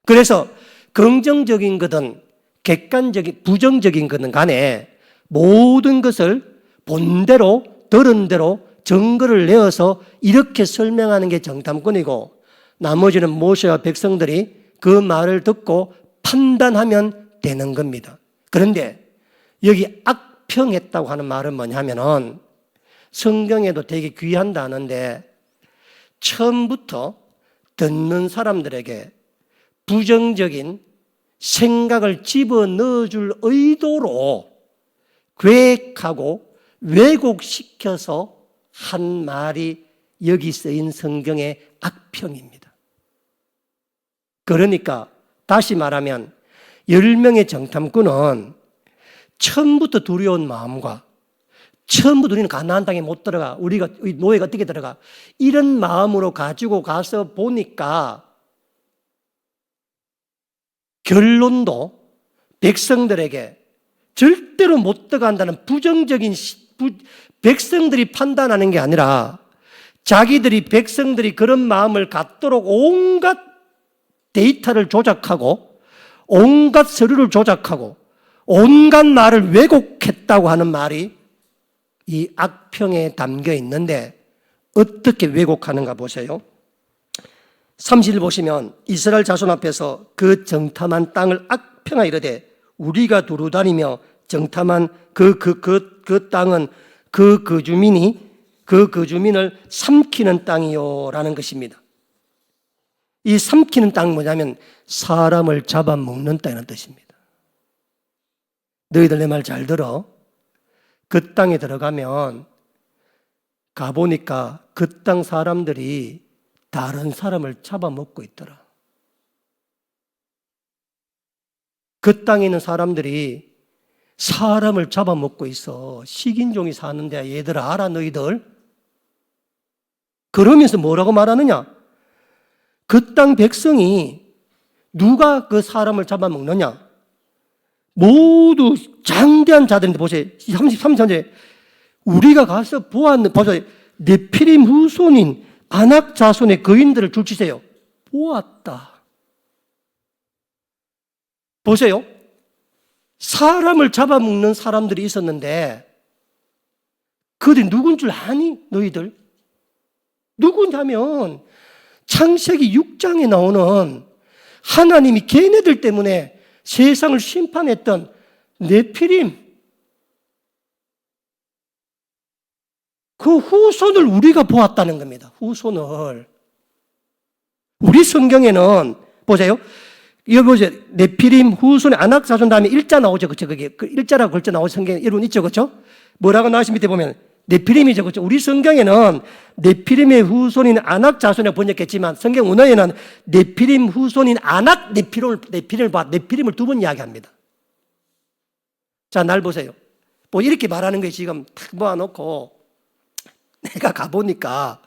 그래서 긍정적인 거든 객관적인, 부정적인 거든 간에 모든 것을 본대로, 들은 대로 증거를 내어서 이렇게 설명하는 게 정탐꾼이고, 나머지는 모세와 백성들이 그 말을 듣고 판단하면 되는 겁니다. 그런데 여기 악평했다고 하는 말은 뭐냐면은 성경에도 되게 귀한 단어인데, 처음부터 듣는 사람들에게 부정적인 생각을 집어넣어 줄 의도로 계획하고 왜곡시켜서 한 말이 여기 쓰인 성경의 악평입니다. 그러니까 다시 말하면 10명의 정탐꾼은 처음부터 두려운 마음과 처음부터 우리는 가나안 땅에 못 들어가, 우리가 노예가 어떻게 들어가, 이런 마음으로 가지고 가서 보니까 결론도 백성들에게 절대로 못 들어간다는 부정적인 백성들이 판단하는 게 아니라 자기들이 백성들이 그런 마음을 갖도록 온갖 데이터를 조작하고 온갖 서류를 조작하고 온갖 말을 왜곡했다고 하는 말이 이 악평에 담겨 있는데 어떻게 왜곡하는가 보세요. 30일 보시면 이스라엘 자손 앞에서 그 정탐한 땅을 악평하 이르되 우리가 두루 다니며 정탐한 그 땅은 그 거주민을 삼키는 땅이요라는 것입니다. 이 삼키는 땅은 뭐냐면 사람을 잡아먹는 땅이라는 뜻입니다. 너희들 내 말 잘 들어. 그 땅에 들어가면 가보니까 그 땅 사람들이 다른 사람을 잡아먹고 있더라. 그 땅에 있는 사람들이 사람을 잡아먹고 있어. 식인종이 사는데 얘들아 알아 너희들? 그러면서 뭐라고 말하느냐? 그 땅 백성이 누가 그 사람을 잡아먹느냐? 모두 장대한 자들인데 보세요. 33절에 우리가 가서 보세요. 네피림 후손인 아낙 자손의 거인들을 줄치세요. 보았다. 보세요. 사람을 잡아먹는 사람들이 있었는데 그들이 누군 줄 아니? 너희들? 누구냐면 창세기 6장에 나오는 하나님이 걔네들 때문에 세상을 심판했던 네피림 그 후손을 우리가 보았다는 겁니다. 후손을. 우리 성경에는 보세요. 여기 보세요. 네피림 후손의 아낙 자손 다음에 일자 나오죠. 그렇죠? 그게 일자라고 걸쳐 나오는 성경에 여러분 있죠. 그렇죠? 뭐라고 나오신 밑에 보면 네피림이죠. 그렇죠? 우리 성경에는 네피림의 후손인 아낙 자손에 번역했지만 성경 원어에는 네피림 후손인 아낙 네피림을 두 번 이야기합니다. 자, 날 보세요. 뭐 이렇게 말하는 게 지금 탁 모아놓고 내가 가보니까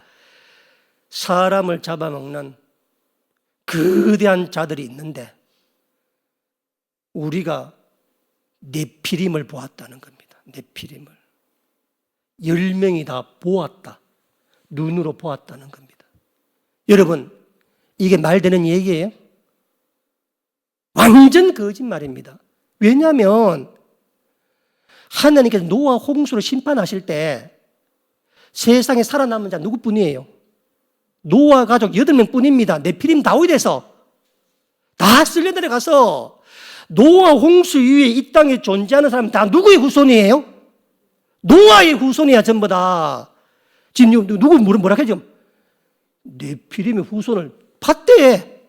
사람을 잡아먹는 거대한 자들이 있는데 우리가 네피림을 보았다는 겁니다. 네피림을. 10명이 다 보았다. 눈으로 보았다는 겁니다. 여러분, 이게 말되는 얘기예요? 완전 거짓말입니다. 왜냐하면 하나님께서 노아 홍수로 심판하실 때 세상에 살아남은 자 누구뿐이에요? 노아 가족 8명 뿐입니다. 네피림 다윗에서 다 쓸려 내려가서 노아 홍수 이후에 이 땅에 존재하는 사람은 다 누구의 후손이에요? 노아의 후손이야 전부 다. 지금 누구 뭐라 해요 지금? 네피림의 후손을 봤대.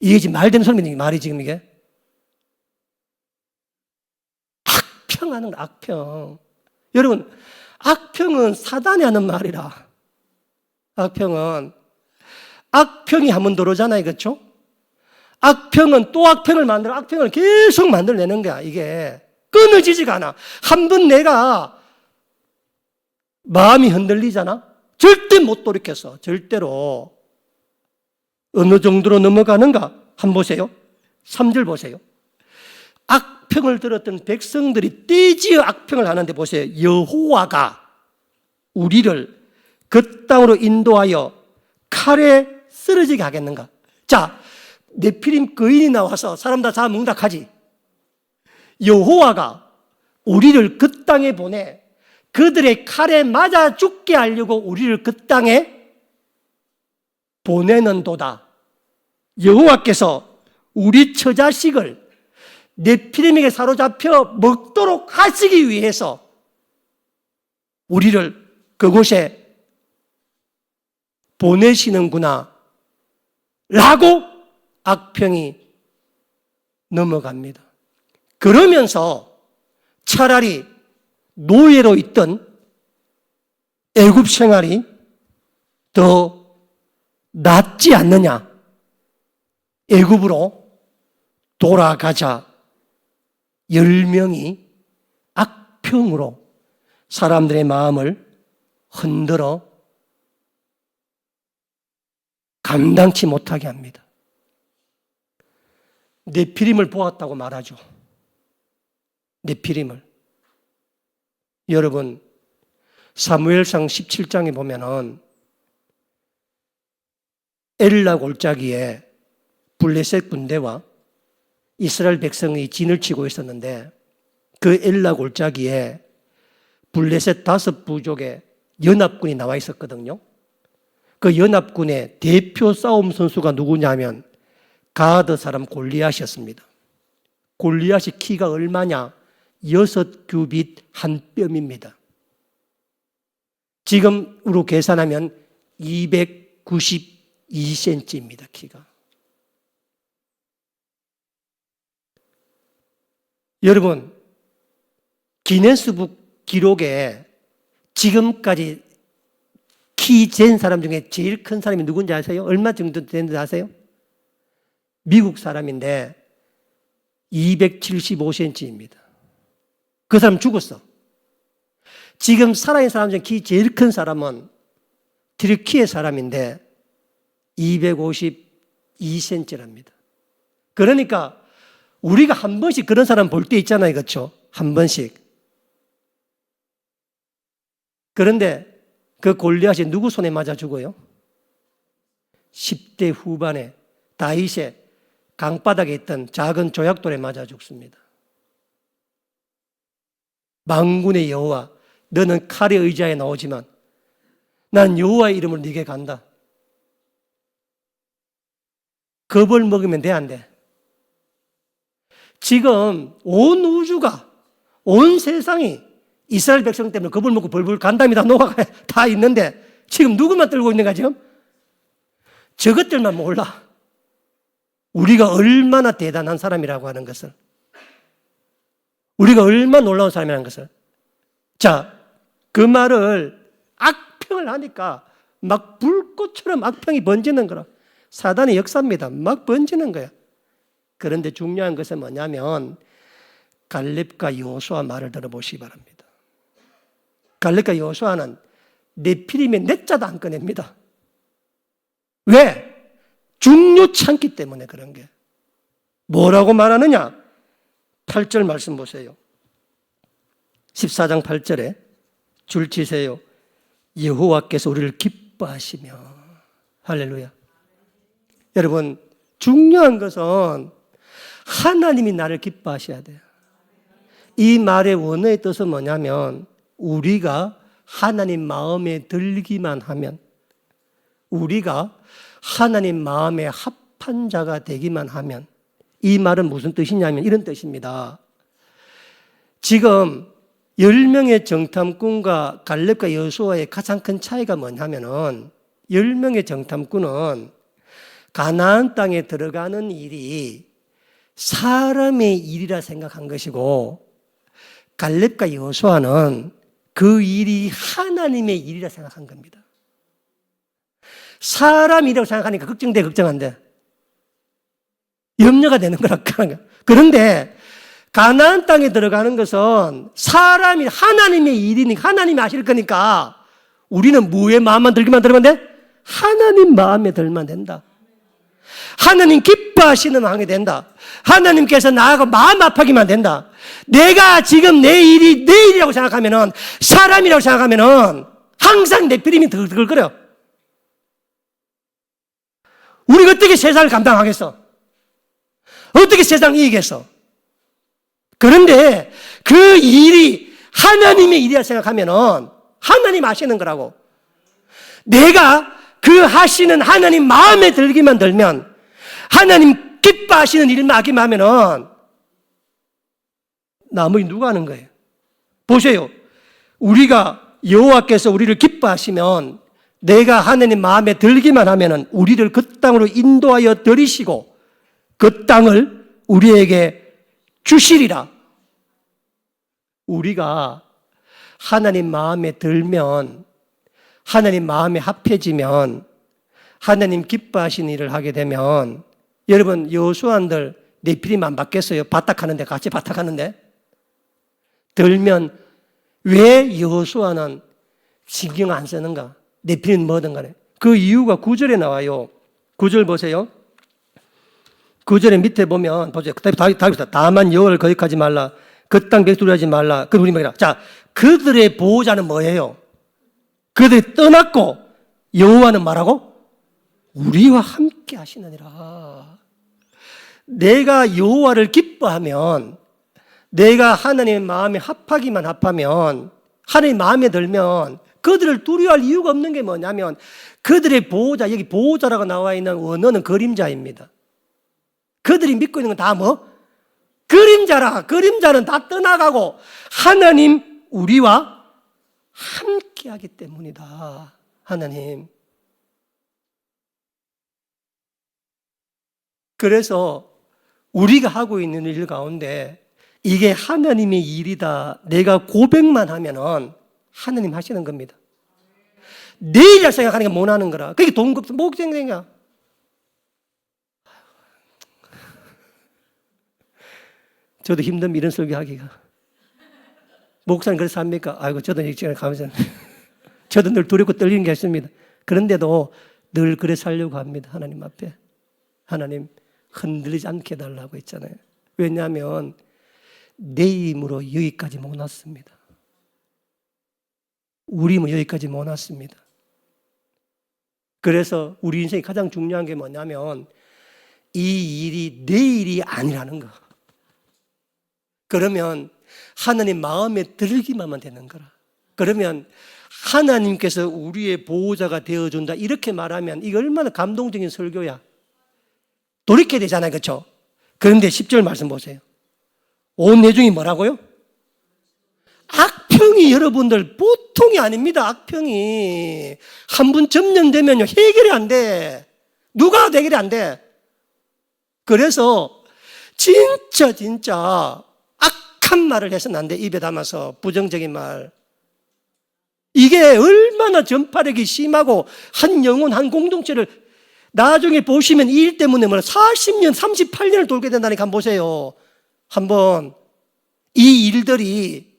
이게 지금 말되는 소리입니다. 말이 지금 이게. 악평하는 거 악평. 여러분 악평은 사단이 하는 말이라. 악평이 한번 들어오잖아요. 그렇죠? 악평은 또 악평을 만들어 악평을 계속 만들어내는 거야. 이게 끊어지지가 않아. 한 번 내가 마음이 흔들리잖아. 절대 못 돌이켜서 절대로. 어느 정도로 넘어가는가 한번 보세요. 3절 보세요. 악평을 들었던 백성들이 떼지어 악평을 하는데 보세요. 여호와가 우리를 그 땅으로 인도하여 칼에 쓰러지게 하겠는가. 자, 네피림 거인이 나와서 사람 다 잡아먹는다 하지. 여호와가 우리를 그 땅에 보내 그들의 칼에 맞아 죽게 하려고 우리를 그 땅에 보내는도다. 여호와께서 우리 처자식을 네피림에게 사로잡혀 먹도록 하시기 위해서 우리를 그곳에 보내시는구나 라고 악평이 넘어갑니다. 그러면서 차라리 노예로 있던 애굽 생활이 더 낫지 않느냐. 애굽으로 돌아가자. 10명이 악평으로 사람들의 마음을 흔들어 감당치 못하게 합니다. 네피림을 보았다고 말하죠. 네피림을. 여러분, 사무엘상 17장에 보면은 엘라 골짜기에 블레셋 군대와 이스라엘 백성이 진을 치고 있었는데 그 엘라 골짜기에 블레셋 5부족의 연합군이 나와 있었거든요. 그 연합군의 대표 싸움 선수가 누구냐면 가드 사람 골리앗이었습니다. 골리앗이 키가 얼마냐? 6규빗 한 뼘입니다. 지금으로 계산하면 292cm입니다. 키가. 여러분, 기네스북 기록에 지금까지 키 잰 사람 중에 제일 큰 사람이 누군지 아세요? 얼마 정도 되는지 아세요? 미국 사람인데 275cm입니다. 그 사람 죽었어. 지금 살아있는 사람 중에 키 제일 큰 사람은 트리키의 사람인데 252cm랍니다. 그러니까 우리가 한 번씩 그런 사람 볼 때 있잖아요. 그렇죠? 한 번씩. 그런데 그 골리앗이 누구 손에 맞아 죽어요? 10대 후반에 다윗의 강바닥에 있던 작은 조약돌에 맞아 죽습니다. 만군의 여호와, 너는 칼의 의자에 나오지만 난 여호와의 이름으로 네게 간다. 겁을 먹으면 돼, 안 돼? 지금 온 우주가, 온 세상이 이스라엘 백성 때문에 겁을 먹고 벌벌 간담이 다 녹아가 다 있는데 지금 누구만 떨고 있는가 지금? 저것들만 몰라. 우리가 얼마나 대단한 사람이라고 하는 것을. 우리가 얼마나 놀라운 사람이라는 것을. 자, 그 말을 악평을 하니까 막 불꽃처럼 악평이 번지는 거라. 사단의 역사입니다. 막 번지는 거야. 그런데 중요한 것은 뭐냐면 갈렙과 여호수아 말을 들어보시기 바랍니다. 갈렙과 여호수아는 네피림의 넷자도 안 꺼냅니다. 왜? 중요치 않기 때문에 그런 게. 뭐라고 말하느냐? 8절 말씀 보세요. 14장 8절에 줄 치세요. 여호와께서 우리를 기뻐하시며. 할렐루야. 여러분, 중요한 것은 하나님이 나를 기뻐하셔야 돼요. 이 말의 원어의 뜻은 뭐냐면 우리가 하나님 마음에 들기만 하면, 우리가 하나님 마음에 합한 자가 되기만 하면, 이 말은 무슨 뜻이냐면 이런 뜻입니다. 지금 10명의 정탐꾼과 갈렙과 여호수아의 가장 큰 차이가 뭐냐면은 10명의 정탐꾼은 가나안 땅에 들어가는 일이 사람의 일이라 생각한 것이고 갈렙과 여호수아는 그 일이 하나님의 일이라 생각한 겁니다. 사람 일이라고 생각하니까 걱정돼, 걱정 안 돼. 염려가 되는 거라. 그런데 가나안 땅에 들어가는 것은 사람이 하나님의 일이니까 하나님이 하실 거니까 우리는 무의 마음만 들기만 들면 돼? 하나님 마음에 들면 된다. 하나님 기뻐하시는 마음이 된다. 하나님께서 나하고 마음 아파하기만 된다. 내가 지금 내 일이라고 생각하면은, 사람이라고 생각하면은 항상 내 피림이 들글거려. 우리가 어떻게 세상을 감당하겠어? 어떻게 세상을 이기겠어? 그런데 그 일이 하나님의 일이라 생각하면은 하나님 하시는 거라고. 내가 그 하시는 하나님 마음에 들기만 들면, 하나님 기뻐하시는 일만 하기만 하면은 나머지 누가 하는 거예요? 보세요. 우리가 여호와께서 우리를 기뻐하시면 내가 하나님 마음에 들기만 하면은 우리를 그 땅으로 인도하여 들이시고 그 땅을 우리에게 주시리라. 우리가 하나님 마음에 들면, 하나님 마음에 합해지면, 하나님 기뻐하시는 일을 하게 되면, 여러분 여호수아들 네피림 안 받겠어요? 바탁하는데, 같이 바탁하는데 들면 왜 여호수아는 신경 안 쓰는가? 네피림 뭐든 간에 그 이유가 9절에 나와요. 9절 보세요. 9절의 밑에 보면 보세요. 다만 여호와를 거역하지 말라. 그 땅 백성을 하지 말라. 그 우리 말이라. 자, 그들의 보호자는 뭐예요? 그들이 떠났고 여호와는 말하고 우리와 함께 하시느니라. 내가 여호와를 기뻐하면, 내가 하나님의 마음에 합하면, 하나님 마음에 들면 그들을 두려워할 이유가 없는 게 뭐냐면 그들의 보호자, 여기 보호자라고 나와 있는 원어는 그림자입니다. 그들이 믿고 있는 건 다 뭐? 그림자라. 그림자는 다 떠나가고 하나님 우리와 함께 하기 때문이다. 하나님. 그래서 우리가 하고 있는 일 가운데 이게 하나님의 일이다. 내가 고백만 하면은 하나님 하시는 겁니다. 내 일이라 생각하는 게 못 하는 거라. 그게 목생생이야. 저도 힘듭니다. 이런 설교하기가. 목사님 그래서 합니까? 아이고, 저도 일찍 가면서. 저도 늘 두렵고 떨리는 게 있습니다. 그런데도 늘 그래 살려고 합니다. 하나님 앞에. 하나님 흔들리지 않게 해달라고 했잖아요. 왜냐하면 내 힘으로 여기까지 못 왔습니다. 우리 힘으로 여기까지 못 왔습니다. 그래서 우리 인생이 가장 중요한 게 뭐냐면 이 일이 내 일이 아니라는 거. 그러면 하나님 마음에 들기만 하면 되는 거라. 그러면 하나님께서 우리의 보호자가 되어준다 이렇게 말하면 이게 얼마나 감동적인 설교야. 돌이켜야 되잖아요. 그렇죠? 그런데 10절 말씀 보세요. 온 내용이 뭐라고요? 악평이 여러분들 보통이 아닙니다. 악평이 한 번 점령되면요 해결이 안 돼. 누가 해결이 안 돼. 그래서 진짜 악한 말을 해서는 안 돼. 입에 담아서 부정적인 말. 이게 얼마나 전파력이 심하고 한 영혼 한 공동체를 나중에 보시면 이 일 때문에 40년 38년을 돌게 된다니까 한번 보세요. 한번 이 일들이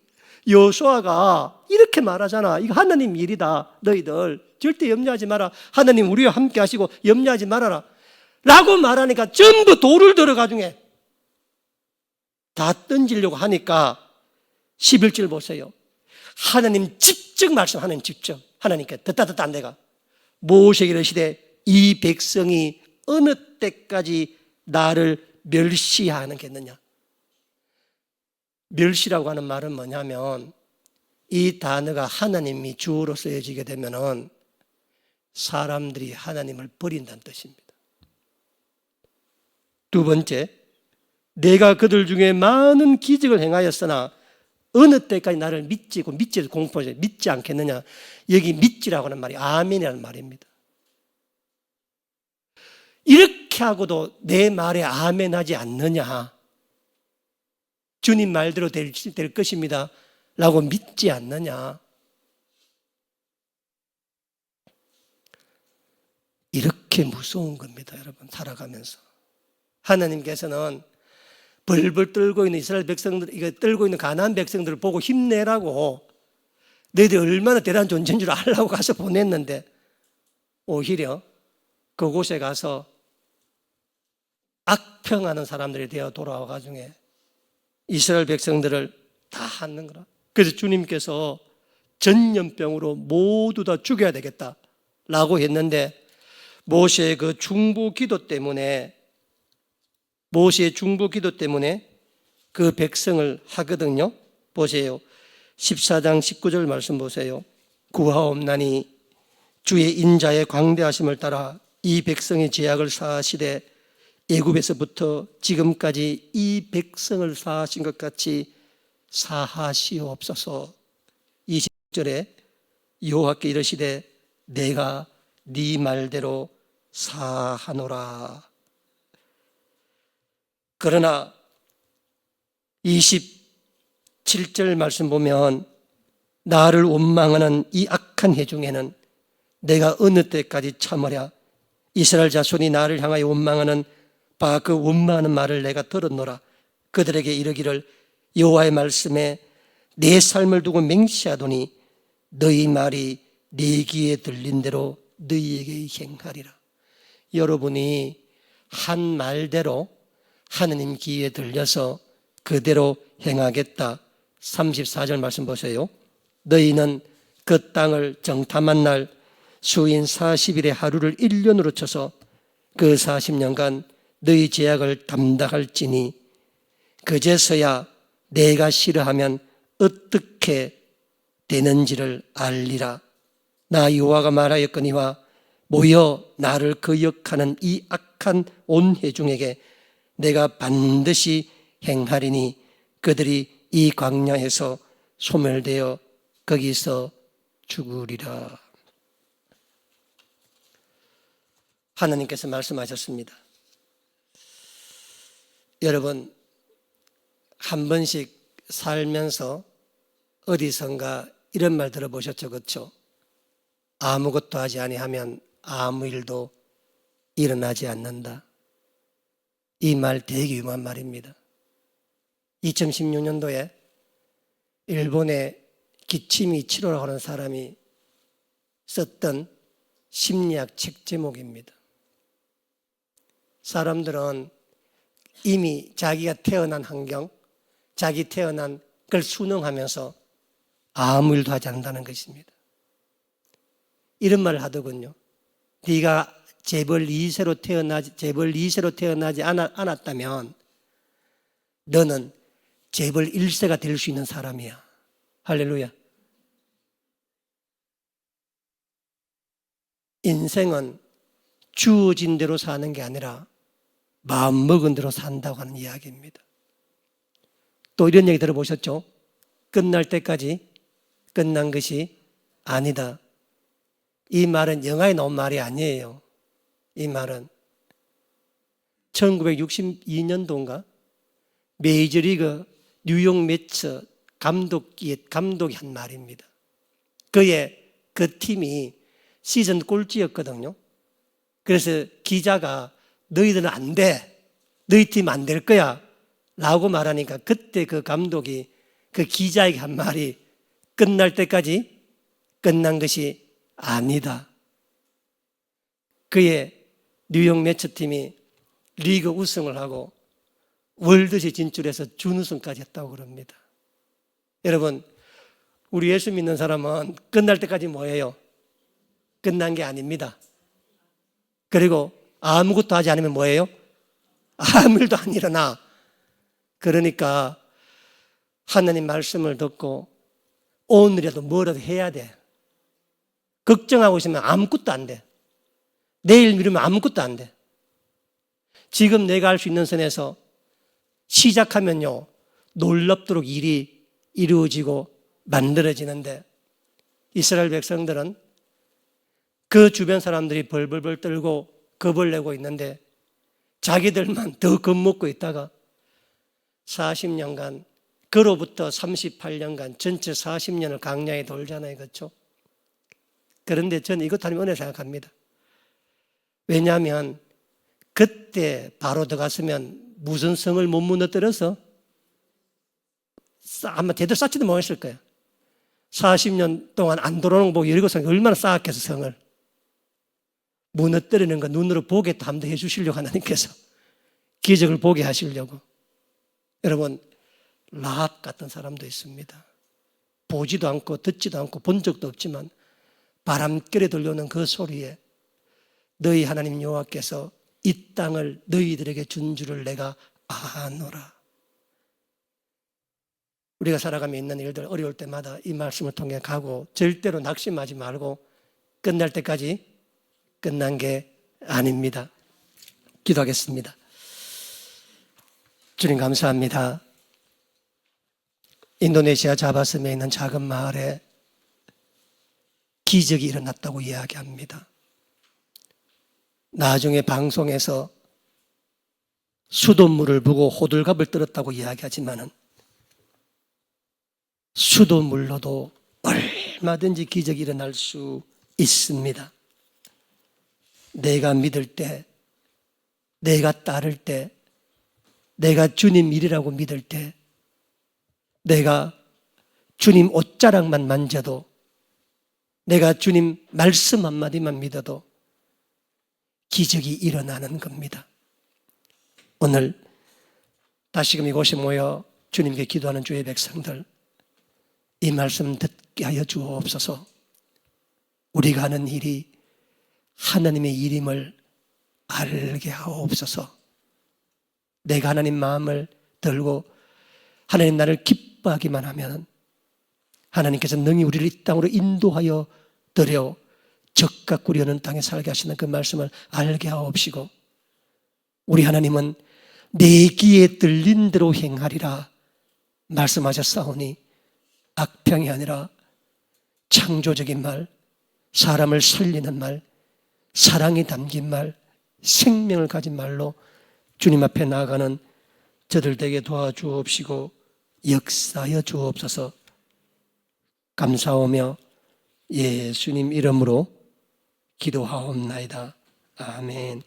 여호수아가 이렇게 말하잖아. 이거 하나님 일이다. 너희들 절대 염려하지 마라. 하나님 우리와 함께 하시고 염려하지 말아라 라고 말하니까 전부 돌을 들어가지고 다 던지려고 하니까 11절 보세요. 하나님 직접 말씀하는 직접 하나님께 듣다 안 내가 모세에게 이르시되 이 백성이 어느 때까지 나를 멸시하겠느냐. 멸시라고 하는 말은 뭐냐면 이 단어가 하나님이 주어로 쓰여지게 되면은 사람들이 하나님을 버린다는 뜻입니다. 두 번째, 내가 그들 중에 많은 기적을 행하였으나 어느 때까지 나를 믿지고 믿지에서 공포하지 믿지 않겠느냐. 여기 믿지라고 하는 말이 아멘이라는 말입니다. 이렇게 하고도 내 말에 아멘하지 않느냐. 주님 말대로 될 것입니다 라고 믿지 않느냐. 이렇게 무서운 겁니다. 여러분 살아가면서 하나님께서는 벌벌 떨고 있는 이스라엘 백성들, 이거 떨고 있는 가나안 백성들을 보고 힘내라고 너희들이 얼마나 대단한 존재인 줄 알라고 가서 보냈는데 오히려 그곳에 가서 악평하는 사람들이 되어 돌아와가지고 이스라엘 백성들을 다 하는 거라. 그래서 주님께서 전염병으로 모두 다 죽여야 되겠다라고 했는데 모세의 그 중보 기도 때문에 그 백성을 하거든요. 보세요. 14장 19절 말씀 보세요. 구하옵나니 주의 인자의 광대하심을 따라 이 백성의 죄악을 사하시되 애굽에서부터 지금까지 이 백성을 사하신 것 같이 사하시옵소서. 20절에 여호와께 이르시되 내가 네 말대로 사하노라. 그러나 27절 말씀 보면 나를 원망하는 이 악한 해 중에는 내가 어느 때까지 참으랴. 이스라엘 자손이 나를 향하여 원망하는 바 그 원망하는 말을 내가 들었노라. 그들에게 이르기를 여호와의 말씀에 내 삶을 두고 맹세하더니 너희 말이 내 귀에 들린 대로 너희에게 행하리라. 여러분이 한 말대로 하느님 귀에 들려서 그대로 행하겠다. 34절 말씀 보세요. 너희는 그 땅을 정탐한 날 수인 40일의 하루를 1년으로 쳐서 그 40년간 너희 죄악을 담당할지니 그제서야 내가 싫어하면 어떻게 되는지를 알리라. 나 여호와가 말하였거니와 모여 나를 거역하는 이 악한 온 회중에게 내가 반드시 행하리니 그들이 이 광야에서 소멸되어 거기서 죽으리라. 하나님께서 말씀하셨습니다. 여러분, 한 번씩 살면서 어디선가 이런 말 들어보셨죠? 그렇죠? 아무것도 하지 아니하면 아무 일도 일어나지 않는다. 이 말 되게 유명한 말입니다. 2016년도에 일본의 기치미 치로라고 하는 사람이 썼던 심리학 책 제목입니다. 사람들은 이미 자기가 태어난 환경, 자기 태어난 걸 순응하면서 아무 일도 하지 않는다는 것입니다. 이런 말을 하더군요. 네가 재벌 2세로 태어나지 않았다면 너는 재벌 1세가 될 수 있는 사람이야. 할렐루야. 인생은 주어진 대로 사는 게 아니라 마음 먹은 대로 산다고 하는 이야기입니다. 또 이런 얘기 들어보셨죠? 끝날 때까지 끝난 것이 아니다. 이 말은 영화에 나온 말이 아니에요. 이 말은 1962년도인가 메이저리그 뉴욕 매츠 감독이 한 말입니다. 그 팀이 시즌 꼴찌였거든요. 그래서 기자가 너희들은 안 돼. 너희 팀 안 될 거야. 라고 말하니까 그때 그 감독이 그 기자에게 한 말이 끝날 때까지 끝난 것이 아니다. 그의 뉴욕 매츠 팀이 리그 우승을 하고 월드시리즈 진출해서 준우승까지 했다고 그럽니다. 여러분, 우리 예수 믿는 사람은 끝날 때까지 뭐예요? 끝난 게 아닙니다. 그리고 아무것도 하지 않으면 뭐예요? 아무 일도 안 일어나. 그러니까 하나님 말씀을 듣고 오늘이라도 뭐라도 해야 돼. 걱정하고 있으면 아무것도 안 돼. 내일 미루면 아무것도 안 돼. 지금 내가 할 수 있는 선에서 시작하면요, 놀랍도록 일이 이루어지고 만들어지는데 이스라엘 백성들은 그 주변 사람들이 벌벌벌 떨고 겁을 내고 있는데 자기들만 더 겁먹고 있다가 40년간, 그로부터 38년간 전체 40년을 광야에 돌잖아요. 그렇죠? 그런데 저는 이것 하나님 은혜 생각합니다. 왜냐하면 그때 바로 들어갔으면 무슨 성을 못 무너뜨려서 아마 제대로 쌓지도 못했을 거예요. 40년 동안 안 돌아오는 거 보고 여리고성이 얼마나 쌓았겠어. 성을 무너뜨리는 거 눈으로 보게 또 한번 해주시려고 하나님께서 기적을 보게 하시려고. 여러분, 라합 같은 사람도 있습니다. 보지도 않고 듣지도 않고 본 적도 없지만 바람결에 들려오는 그 소리에 너희 하나님 여호와께서 이 땅을 너희들에게 준 줄을 내가 아노라. 우리가 살아가며 있는 일들 어려울 때마다 이 말씀을 통해 가고 절대로 낙심하지 말고 끝날 때까지 끝난 게 아닙니다. 기도하겠습니다. 주님 감사합니다. 인도네시아 자바섬에 있는 작은 마을에 기적이 일어났다고 이야기합니다. 나중에 방송에서 수돗물을 보고 호들갑을 떨었다고 이야기하지만은 수돗물로도 얼마든지 기적이 일어날 수 있습니다. 내가 믿을 때, 내가 따를 때, 내가 주님 일이라고 믿을 때, 내가 주님 옷자락만 만져도, 내가 주님 말씀 한마디만 믿어도 기적이 일어나는 겁니다. 오늘 다시금 이곳에 모여 주님께 기도하는 주의 백성들, 이 말씀 듣게 하여 주옵소서. 우리가 하는 일이 하나님의 일임을 알게 하옵소서. 내가 하나님 마음을 들고 하나님 나를 기뻐하기만 하면 하나님께서 능히 우리를 이 땅으로 인도하여 들여 적각 꾸려는 땅에 살게 하시는 그 말씀을 알게 하옵시고, 우리 하나님은 내 귀에 들린 대로 행하리라 말씀하셨사오니 악평이 아니라 창조적인 말, 사람을 살리는 말, 사랑이 담긴 말, 생명을 가진 말로 주님 앞에 나아가는 저들 되게 도와주옵시고 역사하여 주옵소서. 감사하며 예수님 이름으로 기도하옵나이다. 아멘.